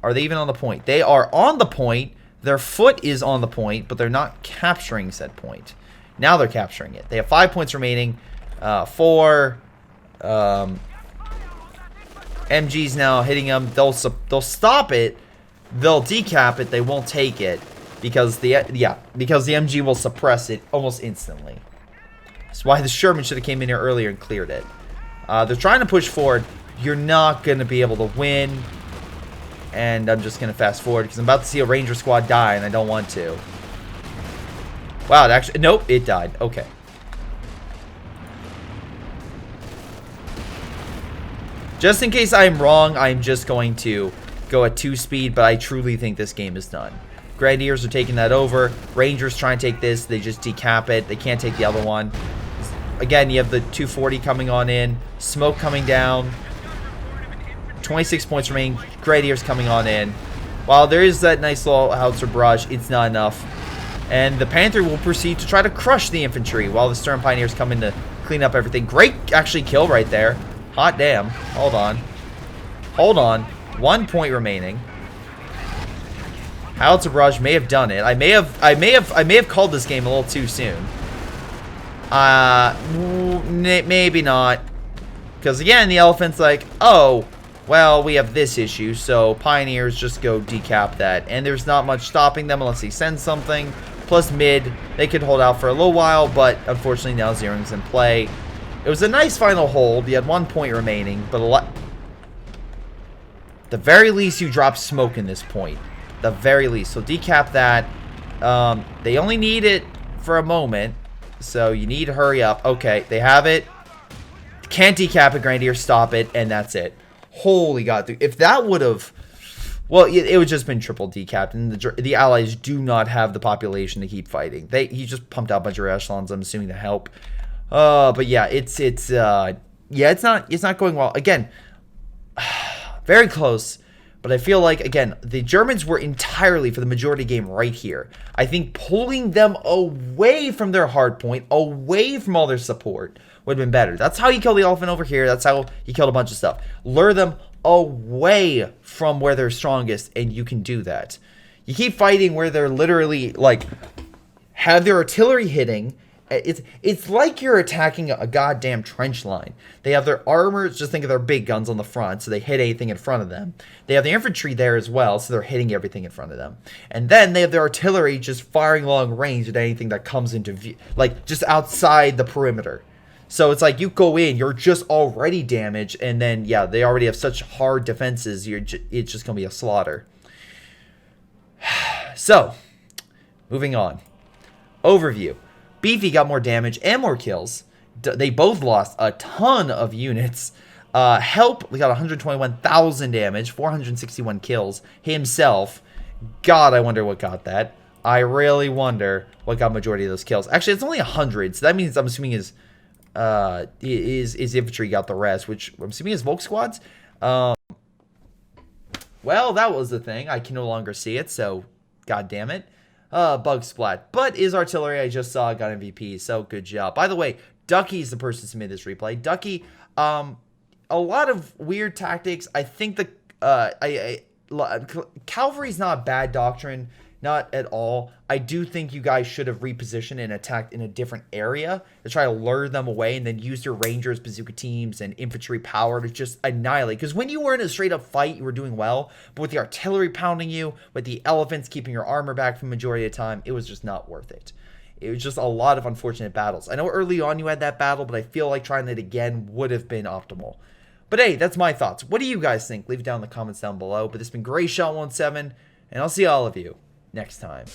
Are they even on the point? They are on the point. Their foot is on the point, but they're not capturing said point. Now they're capturing it. They have 5 points remaining. 4. MG's now hitting them. They'll stop it. They'll decap it. They won't take it. Because the MG will suppress it almost instantly. That's why the Sherman should have came in here earlier and cleared it. They're trying to push forward. You're not going to be able to win. And I'm just going to fast forward because I'm about to see a Ranger squad die and I don't want to. Wow, it actually... Nope, it died. Okay. Just in case I'm wrong, I'm just going to go at 2 speed, but I truly think this game is done. Grenadiers are taking that over. Rangers trying to take this. They just decap it. They can't take the other one. Again, you have the 240 coming on in. Smoke coming down. 26 points remaining. Grenadiers coming on in. While there is that nice little howitzer barrage, it's not enough. And the Panther will proceed to try to crush the infantry while the Stern Pioneers come in to clean up everything. Great actually kill right there. Hot damn. Hold on. Hold on. 1 point remaining. Howitzer barrage may have done it. I may have called this game a little too soon. Maybe not. Because again, the Elephant's like, oh, well, we have this issue, so Pioneers just go decap that. And there's not much stopping them unless he sends something. Plus mid, they could hold out for a little while, but unfortunately now Zering's in play. It was a nice final hold. You had 1 point remaining, but at the very least you drop smoke in this point. The very least. So decap that. They only need it for a moment, so you need to hurry up. Okay, they have it. Can't decap it, Grenadier. Stop it, and that's it. Holy God. If that would have... Well, it would just been triple decapped, and the Allies do not have the population to keep fighting. He just pumped out a bunch of echelons, I'm assuming, to help. But yeah, it's not going well. Again, very close. But I feel like, again, the Germans were entirely, for the majority game, right here. I think pulling them away from their hard point, away from all their support, would have been better. That's how you kill the Elephant over here. That's how you killed a bunch of stuff. Lure them away from where they're strongest, and you can do that. You keep fighting where they're literally, like, have their artillery hitting. It's like you're attacking a goddamn trench line. They have their armor, just think of their big guns on the front, so they hit anything in front of them. They have the infantry there as well, so they're hitting everything in front of them. And then they have their artillery just firing long range at anything that comes into view, like just outside the perimeter. So it's like you go in, you're just already damaged, and then yeah, they already have such hard defenses. It's just gonna be a slaughter. So, moving on. Overview. Beefy got more damage and more kills. They both lost a ton of units. Help, we got 121,000 damage, 461 kills. Himself, God, I wonder what got that. I really wonder what got majority of those kills. Actually, it's only 100, so that means I'm assuming his infantry got the rest, which I'm assuming is Volk squads. Well, that was the thing. I can no longer see it, so god damn it. Bug splat. But is artillery, I just saw, got MVP, so good job. By the way, Ducky's the person who made this replay. Ducky, a lot of weird tactics. I think the cavalry's not a bad doctrine, not at all. I do think you guys should have repositioned and attacked in a different area to try to lure them away, and then use your rangers, bazooka teams, and infantry power to just annihilate. Because when you were in a straight up fight, you were doing well, but with the artillery pounding you, with the elephants keeping your armor back for the majority of the time, it was just not worth it. It was just a lot of unfortunate battles. I know early on you had that battle, but I feel like trying that again would have been optimal. But hey, that's my thoughts. What do you guys think? Leave it down in the comments down below. But this has been Greyshot17, and I'll see all of you next time.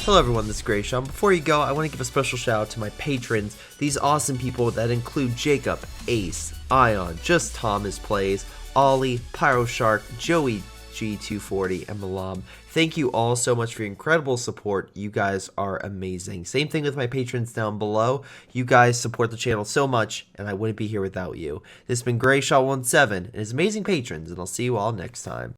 Hello everyone, this is Greyshot. Before you go, I want to give a special shout out to my patrons, these awesome people that include Jakub, Ace, Ion, JustThomasPlays, Ollie, Pyroshark, Joey G240, and Milam. Thank you all so much for your incredible support. You guys are amazing. Same thing with my patrons down below. You guys support the channel so much, and I wouldn't be here without you. This has been Greyshot17 and his amazing patrons, and I'll see you all next time.